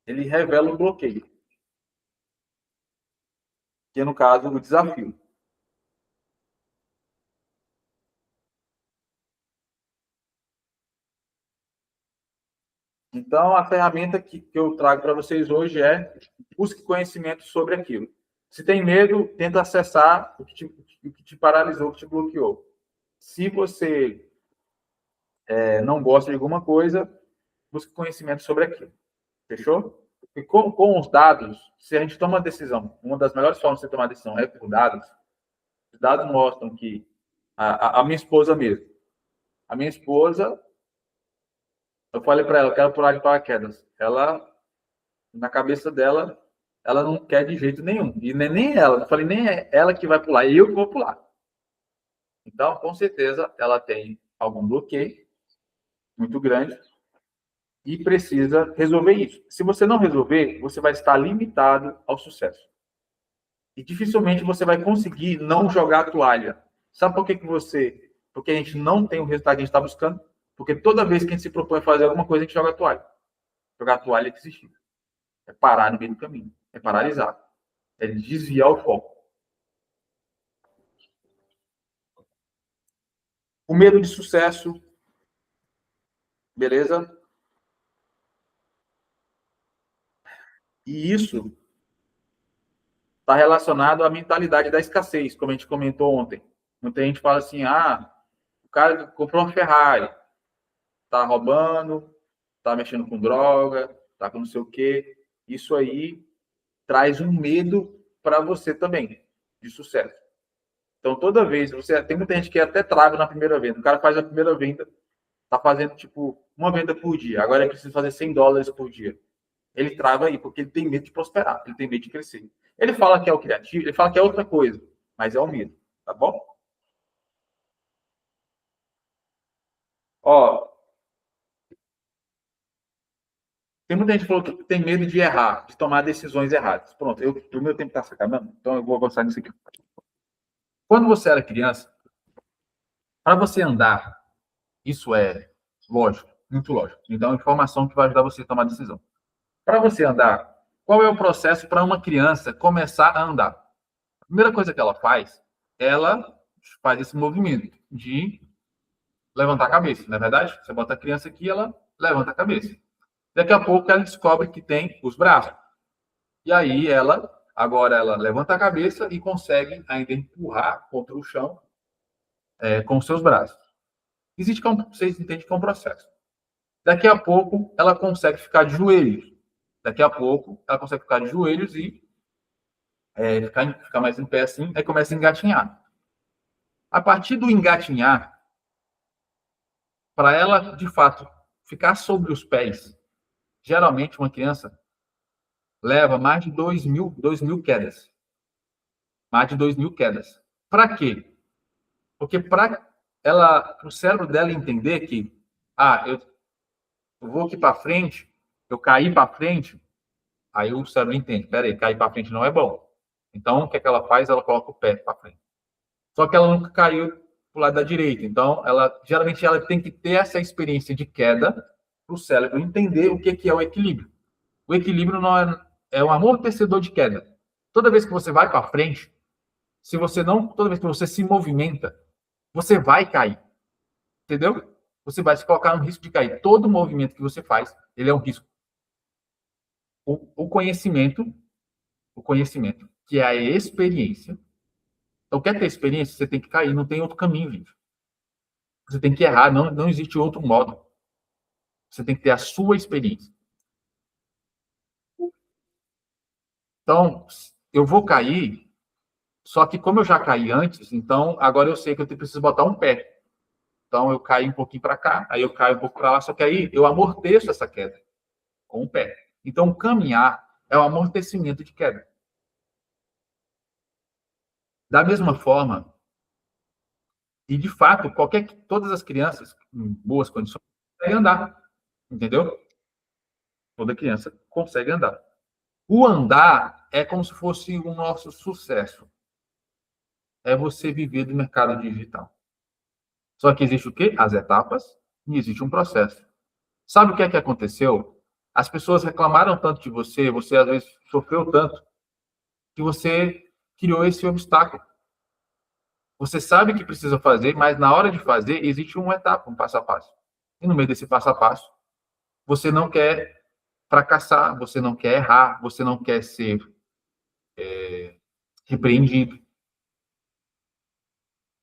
ele revela um bloqueio. Que é, no caso, o desafio. Então, a ferramenta que eu trago para vocês hoje é busque conhecimento sobre aquilo. Se tem medo, tenta acessar o que te paralisou, o que te bloqueou. Se você não gosta de alguma coisa, busque conhecimento sobre aquilo. Fechou? E com os dados, se a gente toma uma decisão, uma das melhores formas de você tomar decisão é por dados. Os dados mostram que a minha esposa mesmo, a minha esposa, eu falei para ela, eu quero pular de paraquedas. Ela, na cabeça dela, ela não quer de jeito nenhum. E nem ela, eu falei, nem é ela que vai pular, eu que vou pular. Então, com certeza, ela tem algum bloqueio muito grande e precisa resolver isso. Se você não resolver, você vai estar limitado ao sucesso. E dificilmente você vai conseguir não jogar a toalha. Sabe por que porque a gente não tem o resultado que a gente está buscando? Porque toda vez que a gente se propõe a fazer alguma coisa, a gente joga a toalha. Jogar a toalha é desistir. É parar no meio do caminho. É paralisar. É desviar o foco. O medo de sucesso. Beleza? E isso está relacionado à mentalidade da escassez, como a gente comentou ontem. Muita gente fala assim, o cara comprou uma Ferrari, tá roubando, tá mexendo com droga, tá com não sei o quê. Isso aí traz um medo para você também, de sucesso. Então, toda vez, tem muita gente que até trava na primeira venda. O cara faz a primeira venda, tá fazendo, tipo, uma venda por dia. Agora ele precisa fazer $100 por dia. Ele trava aí, porque ele tem medo de prosperar, ele tem medo de crescer. Ele fala que é o criativo, ele fala que é outra coisa, mas é o medo, tá bom? Ó, tem muita gente que falou que tem medo de errar, de tomar decisões erradas. Pronto, o meu tempo está se acabando, então eu vou avançar nisso aqui. Quando você era criança, para você andar, isso é lógico, muito lógico. Então, informação que vai ajudar você a tomar decisão. Para você andar, qual é o processo para uma criança começar a andar? A primeira coisa que ela faz esse movimento de levantar a cabeça, não é verdade? Você bota a criança aqui, ela levanta a cabeça. Daqui a pouco ela descobre que tem os braços. E aí agora ela levanta a cabeça e consegue ainda empurrar contra o chão com os seus braços. Vocês entendem que é um processo. Daqui a pouco ela consegue ficar de joelhos. Daqui a pouco ela consegue ficar de joelhos e ficar mais em pé assim, aí começa a engatinhar. A partir do engatinhar, para ela, de fato, ficar sobre os pés, geralmente uma criança leva mais de 2.000 quedas. Mais de 2.000 quedas. Para quê? Porque para o cérebro dela entender que, eu vou aqui para frente, eu caí para frente, aí o cérebro entende, peraí, cair para frente não é bom. Então, o que ela faz? Ela coloca o pé para frente. Só que ela nunca caiu para o lado da direita. Então, geralmente ela tem que ter essa experiência de queda para o cérebro entender o que é o equilíbrio. O equilíbrio não é um amortecedor de queda. Toda vez que você vai para frente, toda vez que você se movimenta, você vai cair. Entendeu? Você vai se colocar no risco de cair. Todo movimento que você faz, ele é um risco. O conhecimento, que é a experiência. Então, quer ter experiência, você tem que cair, não tem outro caminho, gente. Você tem que errar, não existe outro modo. Você tem que ter a sua experiência. Então, eu vou cair, só que como eu já caí antes, então agora eu sei que eu preciso botar um pé. Então, eu caio um pouquinho para cá, aí eu caio um pouco para lá, só que aí eu amorteço essa queda com o pé. Então, caminhar é o amortecimento de queda. Da mesma forma, e de fato, todas as crianças em boas condições conseguem andar, entendeu? Toda criança consegue andar. O andar é como se fosse o nosso sucesso. é você viver do mercado digital. Só que existe o quê? As etapas e existe um processo. Sabe o que é que aconteceu? As pessoas reclamaram tanto de você, você às vezes sofreu tanto, que você criou esse obstáculo. Você sabe que precisa fazer, mas na hora de fazer, existe uma etapa, um passo a passo. E no meio desse passo a passo, você não quer fracassar, você não quer errar, você não quer ser repreendido.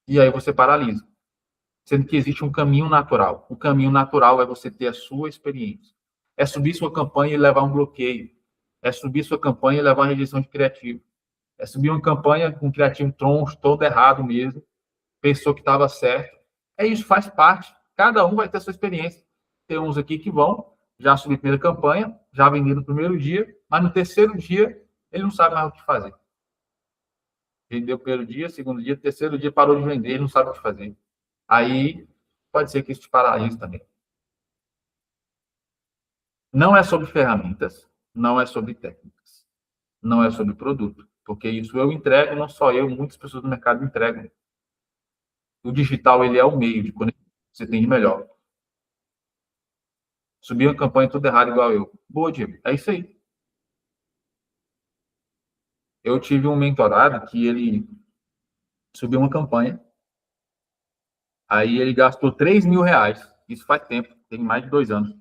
E aí você paralisa. Sendo que existe um caminho natural. O caminho natural é você ter a sua experiência. É subir sua campanha e levar um bloqueio. É subir sua campanha e levar uma rejeição de criativo. É subir uma campanha com criativo troncho, todo errado mesmo, pensou que estava certo. É isso, faz parte. Cada um vai ter a sua experiência. Tem uns aqui que vão, já subir a primeira campanha, já venderam no primeiro dia, mas no terceiro dia ele não sabe mais o que fazer. Vendeu o primeiro dia, segundo dia, terceiro dia parou de vender, ele não sabe o que fazer. Aí pode ser que isso te paralise também. Não é sobre ferramentas, não é sobre técnicas, não é sobre produto, porque isso eu entrego, não só eu, muitas pessoas do mercado entregam. O digital, ele é o meio de conexão que você tem de melhor. Subir uma campanha tudo errado igual eu. Boa, Diego. É isso aí. Eu tive um mentorado que ele subiu uma campanha, aí ele gastou R$ 3.000. Isso faz tempo, tem mais de 2 anos.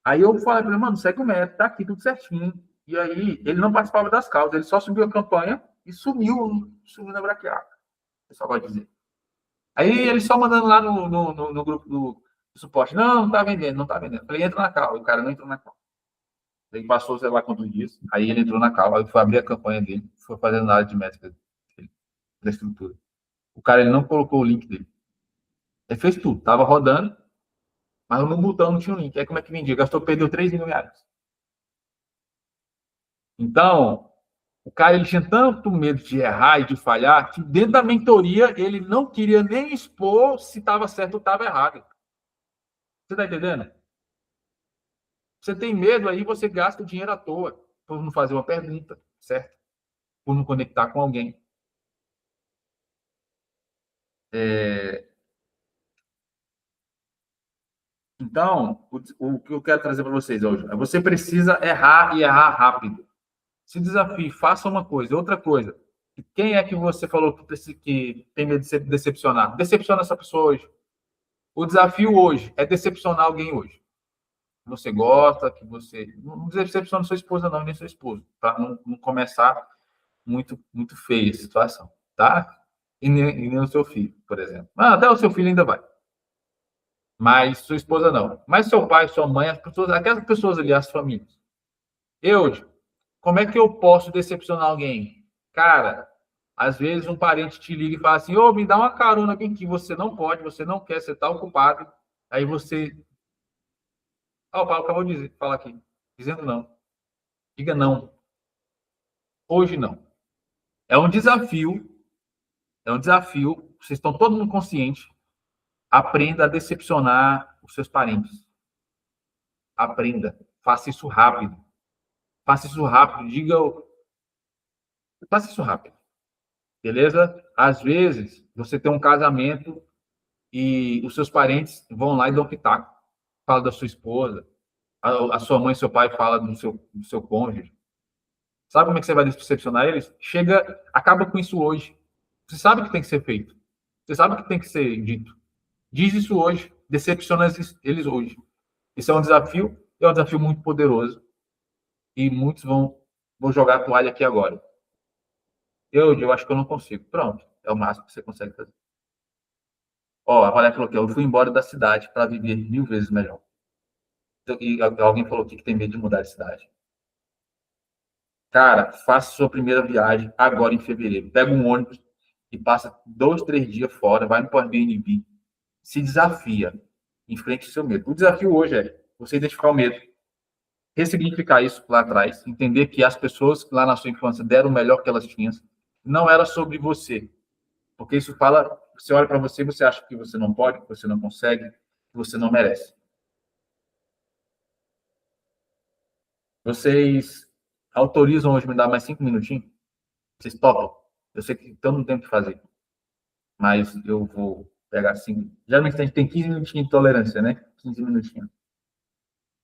Aí eu falei para ele, mano, segue o método, tá aqui tudo certinho. E aí ele não participava das causas, ele só subiu a campanha e sumiu na braqueada. O pessoal vai dizer. Aí ele só mandando lá no grupo do suporte, não tá vendendo, não tá vendendo. Eu falei, entra na call. O cara não entrou na call. Ele passou, sei lá quantos dias, aí ele entrou na call, aí foi abrir a campanha dele, foi fazendo análise de métrica da estrutura. O cara, ele não colocou o link dele. Ele fez tudo, tava rodando, mas no botão não tinha o link. Aí como é que vendia? Perdeu R$ 3.000. Então, o cara, ele tinha tanto medo de errar e de falhar, que dentro da mentoria, ele não queria nem expor se estava certo ou estava errado. Você tá entendendo? Você tem medo, aí você gasta dinheiro à toa, por não fazer uma pergunta, certo? Por não conectar com alguém. Então, o que eu quero trazer para vocês hoje é: você precisa errar e errar rápido. Se desafie, faça uma coisa. Outra coisa, quem é que você falou que tem medo de se decepcionar? Decepciona essa pessoa hoje. O desafio hoje é decepcionar alguém hoje. Que você gosta, que você. Não decepciona sua esposa, não, nem seu esposo, para não começar muito feia a situação, tá? E nem o seu filho, por exemplo. Até o seu filho ainda vai. Mas sua esposa não. Mas seu pai, sua mãe, as pessoas, aquelas pessoas ali, as famílias. Como é que eu posso decepcionar alguém? Cara, às vezes um parente te liga e fala assim, me dá uma carona aqui que você não pode, você não quer, você está ocupado. Aí você... o Paulo acabou de falar aqui. Dizendo não. Diga não. Hoje não. É um desafio. É um desafio. Vocês estão todo mundo consciente. Aprenda a decepcionar os seus parentes. Aprenda. Faça isso rápido. Faça isso rápido. Faça isso rápido. Beleza? Às vezes, você tem um casamento e os seus parentes vão lá e dão pitaco. Fala da sua esposa, a sua mãe e seu pai fala do seu cônjuge. Sabe como é que você vai decepcionar eles? Acaba com isso hoje. Você sabe o que tem que ser feito. Você sabe o que tem que ser dito. Diz isso hoje. Decepciona eles hoje. Esse é um desafio, é um desafio muito poderoso. E muitos vão jogar a toalha aqui agora. Eu acho que eu não consigo. Pronto. É o máximo que você consegue fazer. A Valéria falou que eu fui embora da cidade para viver 1000 vezes melhor. E alguém falou aqui que tem medo de mudar de cidade. Cara, faça sua primeira viagem agora em fevereiro. Pega um ônibus e passa 2, 3 dias fora, vai no Airbnb, se desafia, enfrente o seu medo. O desafio hoje é você identificar o medo, ressignificar isso lá atrás, entender que as pessoas lá na sua infância deram o melhor que elas tinham, não era sobre você. Porque isso fala, você olha para você e você acha que você não pode, que você não consegue, que você não merece. Vocês autorizam hoje me dar mais 5 minutinhos? Vocês topam? Eu sei que todo mundo tem que fazer, mas eu vou pegar assim. Geralmente a gente tem 15 minutinhos de tolerância, né? 15 minutinhos.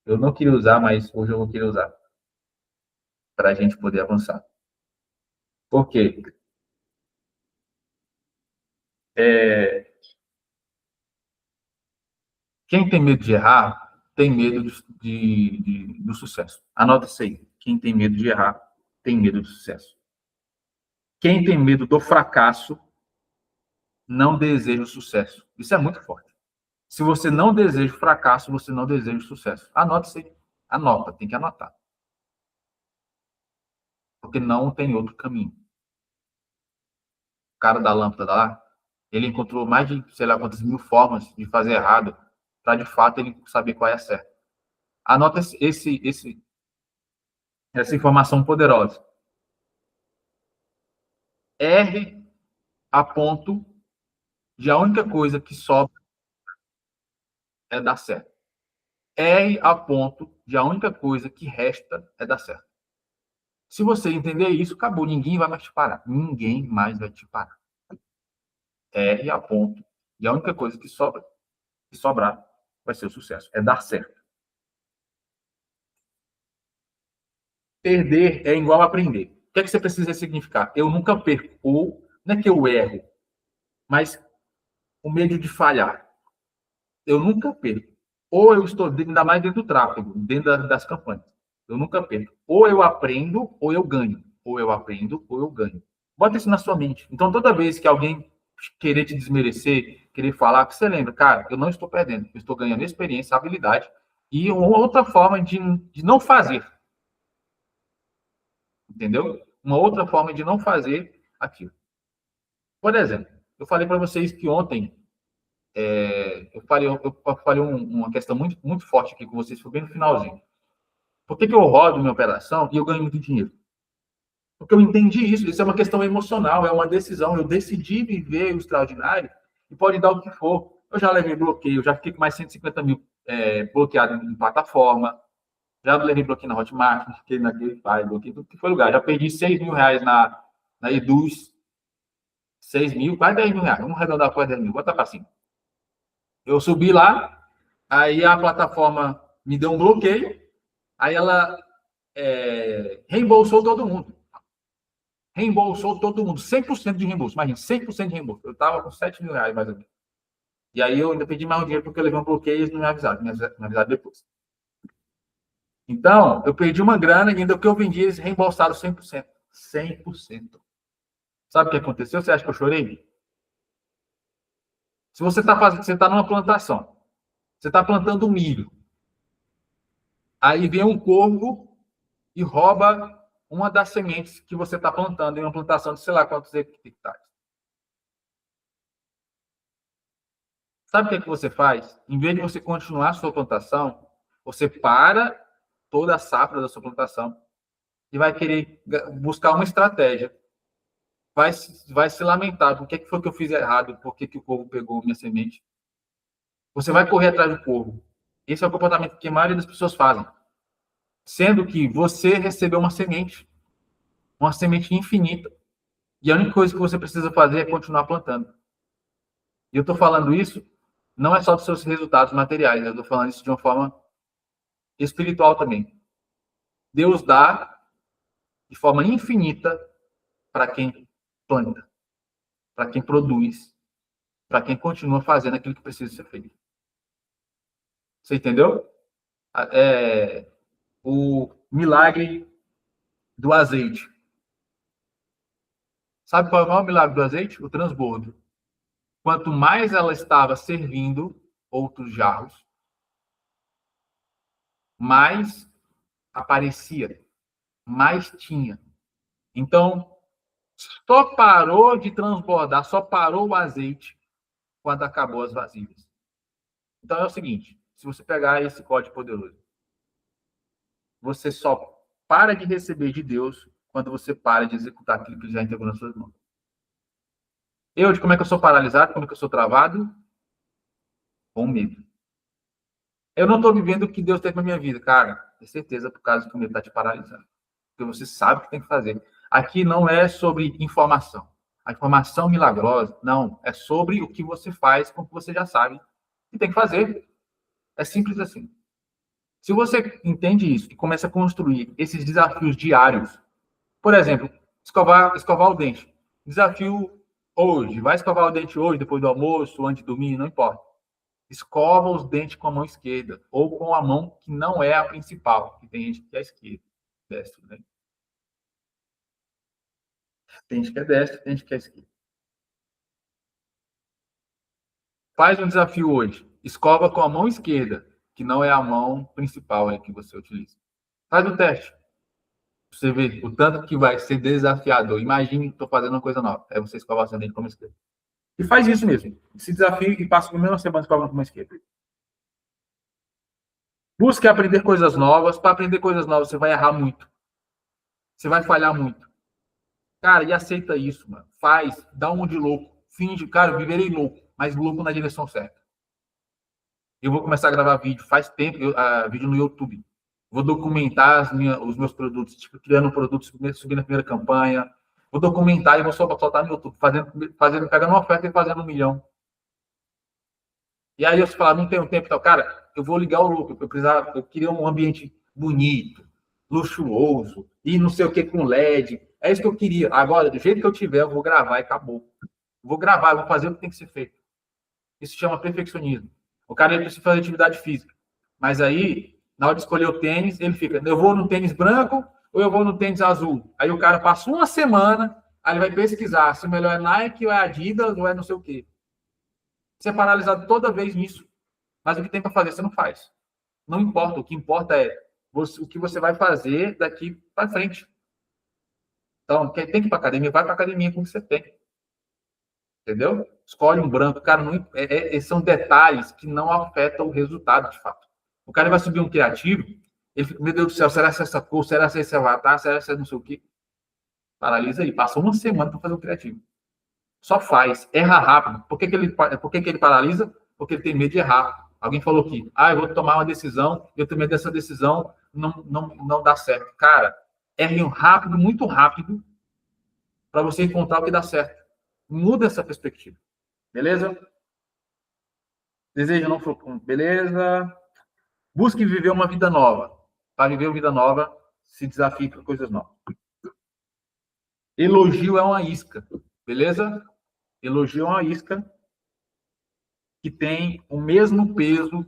Eu não queria usar, mas hoje eu vou querer usar para a gente poder avançar. Por quê? Quem tem medo de errar, tem medo do sucesso. Anota isso aí. Quem tem medo de errar, tem medo do sucesso. Quem tem medo do fracasso, não deseja o sucesso. Isso é muito forte. Se você não deseja o fracasso, você não deseja o sucesso. Anota isso aí. Anota, tem que anotar. Porque não tem outro caminho. O cara da lâmpada lá, ele encontrou mais de, sei lá quantas mil formas de fazer errado, para de fato ele saber qual é a certa. Anota essa informação poderosa. Erre a ponto de a única coisa que sobra é dar certo. Erre a ponto de a única coisa que resta é dar certo. Se você entender isso, acabou. Ninguém vai mais te parar. Ninguém mais vai te parar. Erre a ponto de a única coisa que sobrar, vai ser o sucesso. É dar certo. Perder é igual a aprender. O que é que você precisa significar? Eu nunca perco. Ou, não é que eu erro, mas o medo de falhar. Eu nunca perco. Ou eu estou, ainda mais dentro do tráfego, dentro das campanhas. Eu nunca perco. Ou eu aprendo, ou eu ganho. Ou eu aprendo, ou eu ganho. Bota isso na sua mente. Então, toda vez que alguém querer te desmerecer, querer falar, que você lembra, cara, eu não estou perdendo. Eu estou ganhando experiência, habilidade e uma outra forma de não fazer. Entendeu? Uma outra forma de não fazer aquilo. Por exemplo, eu falei para vocês que ontem eu falei uma questão muito, muito forte aqui com vocês, foi bem no finalzinho. Por que eu rodo minha operação e eu ganho muito dinheiro? Porque eu entendi isso. Isso é uma questão emocional, é uma decisão. Eu decidi viver o extraordinário e pode dar o que for. Eu já levei bloqueio, já fiquei com mais 150 mil bloqueado em plataforma, já levei bloqueio na Hotmart, fiquei naquele bloqueio, tudo que foi lugar. Já perdi 6 mil reais na Eduz, 6 mil, quase 10 mil reais. Vamos arredondar quase 10 mil, bota para cima. Eu subi lá, aí a plataforma me deu um bloqueio, aí ela reembolsou todo mundo. Reembolsou todo mundo, 100% de reembolso. Imagina, 100% de reembolso. Eu estava com 7 mil reais, mais ou menos. E aí eu ainda pedi mais um dinheiro porque eu levei um bloqueio e eles não me avisaram. Me avisaram depois. Então, eu perdi uma grana e ainda o que eu vendi, eles reembolsaram 100%. 100%. Sabe o que aconteceu? Você acha que eu chorei? Se você está numa plantação, você está plantando milho, aí vem um corvo e rouba uma das sementes que você está plantando em uma plantação de sei lá quantos hectares. Sabe o que é que você faz? Em vez de você continuar a sua plantação, você para toda a safra da sua plantação e vai querer buscar uma estratégia. Vai se lamentar. Por que foi que eu fiz errado? Por que o corvo pegou minha semente? Você vai correr atrás do corvo. Esse é o comportamento que a maioria das pessoas fazem. Sendo que você recebeu uma semente infinita. E a única coisa que você precisa fazer é continuar plantando. E eu estou falando isso, não é só dos seus resultados materiais, eu estou falando isso de uma forma espiritual também. Deus dá de forma infinita para quem planta, para quem produz, para quem continua fazendo aquilo que precisa ser feito. Você entendeu? O milagre do azeite. Sabe qual é o maior milagre do azeite? O transbordo. Quanto mais ela estava servindo outros jarros, mais aparecia, mais tinha. Então, só parou de transbordar, só parou o azeite quando acabou as vasilhas. Então, é o seguinte, se você pegar esse código poderoso, você só para de receber de Deus quando você para de executar aquilo que ele já entregou nas suas mãos. Como é que eu sou paralisado? Como é que eu sou travado? Com medo. Eu não estou vivendo o que Deus tem para minha vida, cara. Tem certeza por causa que o medo está te paralisando. Porque você sabe o que tem que fazer. Aqui não é sobre informação. a informação milagrosa. Não, é sobre o que você faz com o que você já sabe e tem que fazer. É simples assim. Se você entende isso e começa a construir esses desafios diários, por exemplo, escovar o dente. Desafio hoje. Vai escovar o dente hoje, depois do almoço, antes de dormir, não importa. Escova os dentes com a mão esquerda ou com a mão que não é a principal, que tem gente que é esquerda, destro, né? Tem gente que é destro, tem gente que é esquerda. Faz um desafio hoje. Escova com a mão esquerda, que não é a mão principal aí que você utiliza. Faz o teste. Você vê o tanto que vai ser desafiador. Imagine que estou fazendo uma coisa nova. É você escovar seu dente com a mão esquerda. E faz isso mesmo. Se desafio e passa pelo menos uma semana escovando com a mão esquerda. Busque aprender coisas novas. Para aprender coisas novas, você vai errar muito. Você vai falhar muito. Cara, e aceita isso, mano. Faz, dá um de louco. Finge, cara, eu viverei louco, mas louco na direção certa. Eu vou começar a gravar vídeo, faz tempo, vídeo no YouTube. Vou documentar os meus produtos, tipo, criando produtos, subindo a primeira campanha. Vou documentar e vou soltar no YouTube, pegando uma oferta e fazendo 1 milhão. E aí você fala, não tenho tempo e tal. Cara, eu vou ligar o louco, eu queria um ambiente bonito, luxuoso, e não sei o que com LED. É isso que eu queria. Agora, do jeito que eu tiver, eu vou gravar e acabou. Vou gravar, vou fazer o que tem que ser feito. Isso chama perfeccionismo. O cara ele precisa fazer atividade física. Mas aí, na hora de escolher o tênis, ele fica, eu vou no tênis branco ou eu vou no tênis azul? Aí o cara passa uma semana, aí ele vai pesquisar se o melhor é Nike ou é Adidas ou é não sei o quê. Você é paralisado toda vez nisso. Mas o que tem para fazer, você não faz. Não importa. O que importa é o que você vai fazer daqui para frente. Então, quem tem que ir para academia, vai para academia com o que você tem. Entendeu? Escolhe um branco. Cara, não, são detalhes que não afetam o resultado, de fato. O cara vai subir um criativo, ele fica, meu Deus do céu, será que essa cor, será que esse avatar, será que não sei o quê? Paralisa aí. Passa uma semana para fazer um criativo. Só faz. Erra rápido. Por que ele paralisa? Porque ele tem medo de errar. Alguém falou aqui, eu vou tomar uma decisão, eu tenho medo dessa decisão, não dá certo. Cara, erre rápido, muito rápido, para você encontrar o que dá certo. Muda essa perspectiva. Beleza? Desejo não for... Beleza? Busque viver uma vida nova. Para viver uma vida nova, se desafie para coisas novas. Elogio é uma isca. Beleza? Elogio é uma isca que tem o mesmo peso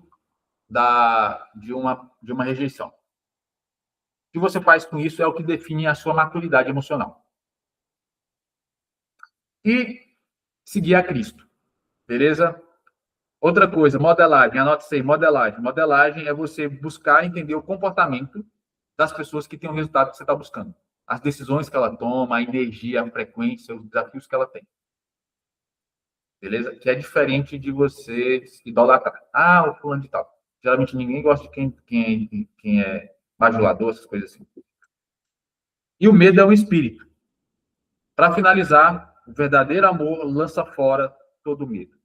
de uma rejeição. O que você faz com isso é o que define a sua maturidade emocional. E seguir a Cristo. Beleza? Outra coisa, modelagem. Anote isso aí, modelagem. Modelagem é você buscar entender o comportamento das pessoas que têm o resultado que você está buscando. As decisões que ela toma, a energia, a frequência, os desafios que ela tem. Beleza? Que é diferente de você idolatrar. O fulano de tal. Geralmente ninguém gosta de quem é bajulador, essas coisas assim. E o medo é um espírito. Para finalizar, o verdadeiro amor lança fora todo medo.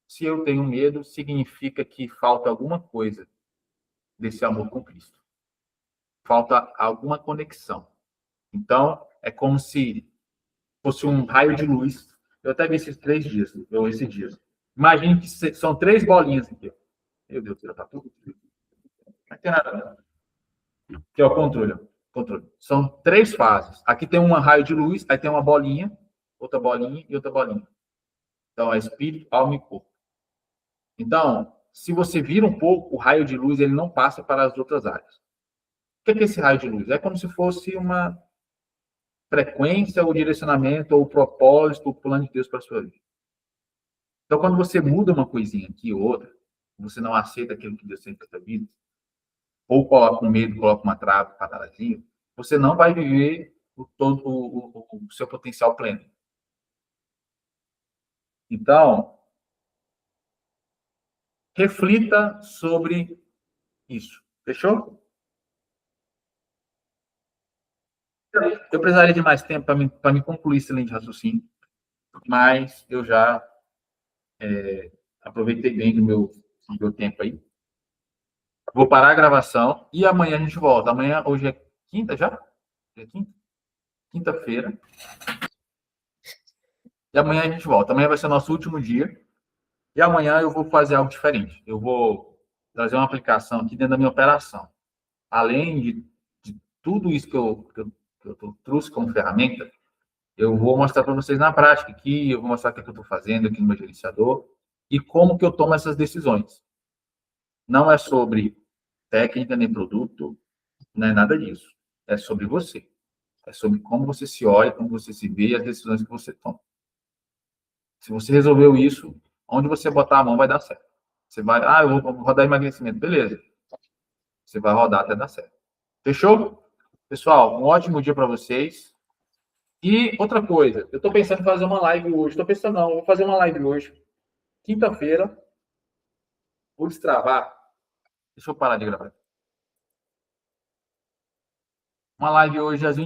Se eu tenho medo, significa que falta alguma coisa desse amor com Cristo. Falta alguma conexão. Então, é como se fosse um raio de luz. Eu até vi esses 3 dias, ou esse dia. Imagine que são 3 bolinhas aqui. Meu Deus, já está tudo. Não tem nada. Aqui é o controle. São 3 fases. Aqui tem um raio de luz, aí tem uma bolinha, outra bolinha e outra bolinha. Então, é espírito, alma e corpo. Então, se você vira um pouco, o raio de luz ele não passa para as outras áreas. O que é esse raio de luz? É como se fosse uma frequência, ou direcionamento, ou propósito, ou plano de Deus para a sua vida. Então, quando você muda uma coisinha aqui ou outra, você não aceita aquilo que Deus tem para a sua vida, ou coloca um medo, coloca uma trava, paralasia, você não vai viver todo o seu potencial pleno. Então, reflita sobre isso. Fechou? Eu precisaria de mais tempo para me concluir esse lente de raciocínio, mas eu já aproveitei bem do meu tempo aí. Vou parar a gravação e amanhã a gente volta. Hoje é quinta já? É quinta? Quinta-feira. E amanhã a gente volta. Amanhã vai ser o nosso último dia. E amanhã eu vou fazer algo diferente. Eu vou trazer uma aplicação aqui dentro da minha operação. Além de tudo isso que eu trouxe como ferramenta, eu vou mostrar para vocês na prática aqui, eu vou mostrar o que eu estou fazendo aqui no meu gerenciador e como que eu tomo essas decisões. Não é sobre técnica nem produto, não é nada disso. É sobre você. É sobre como você se olha, como você se vê e as decisões que você toma. Se você resolveu isso, onde você botar a mão vai dar certo. Você vai, eu vou rodar emagrecimento. Beleza. Você vai rodar até dar certo. Fechou? Pessoal, um ótimo dia para vocês. E outra coisa, eu estou pensando em fazer uma live hoje. Estou pensando, não, vou fazer uma live hoje. Quinta-feira, vou destravar. Deixa eu parar de gravar. Uma live hoje às 20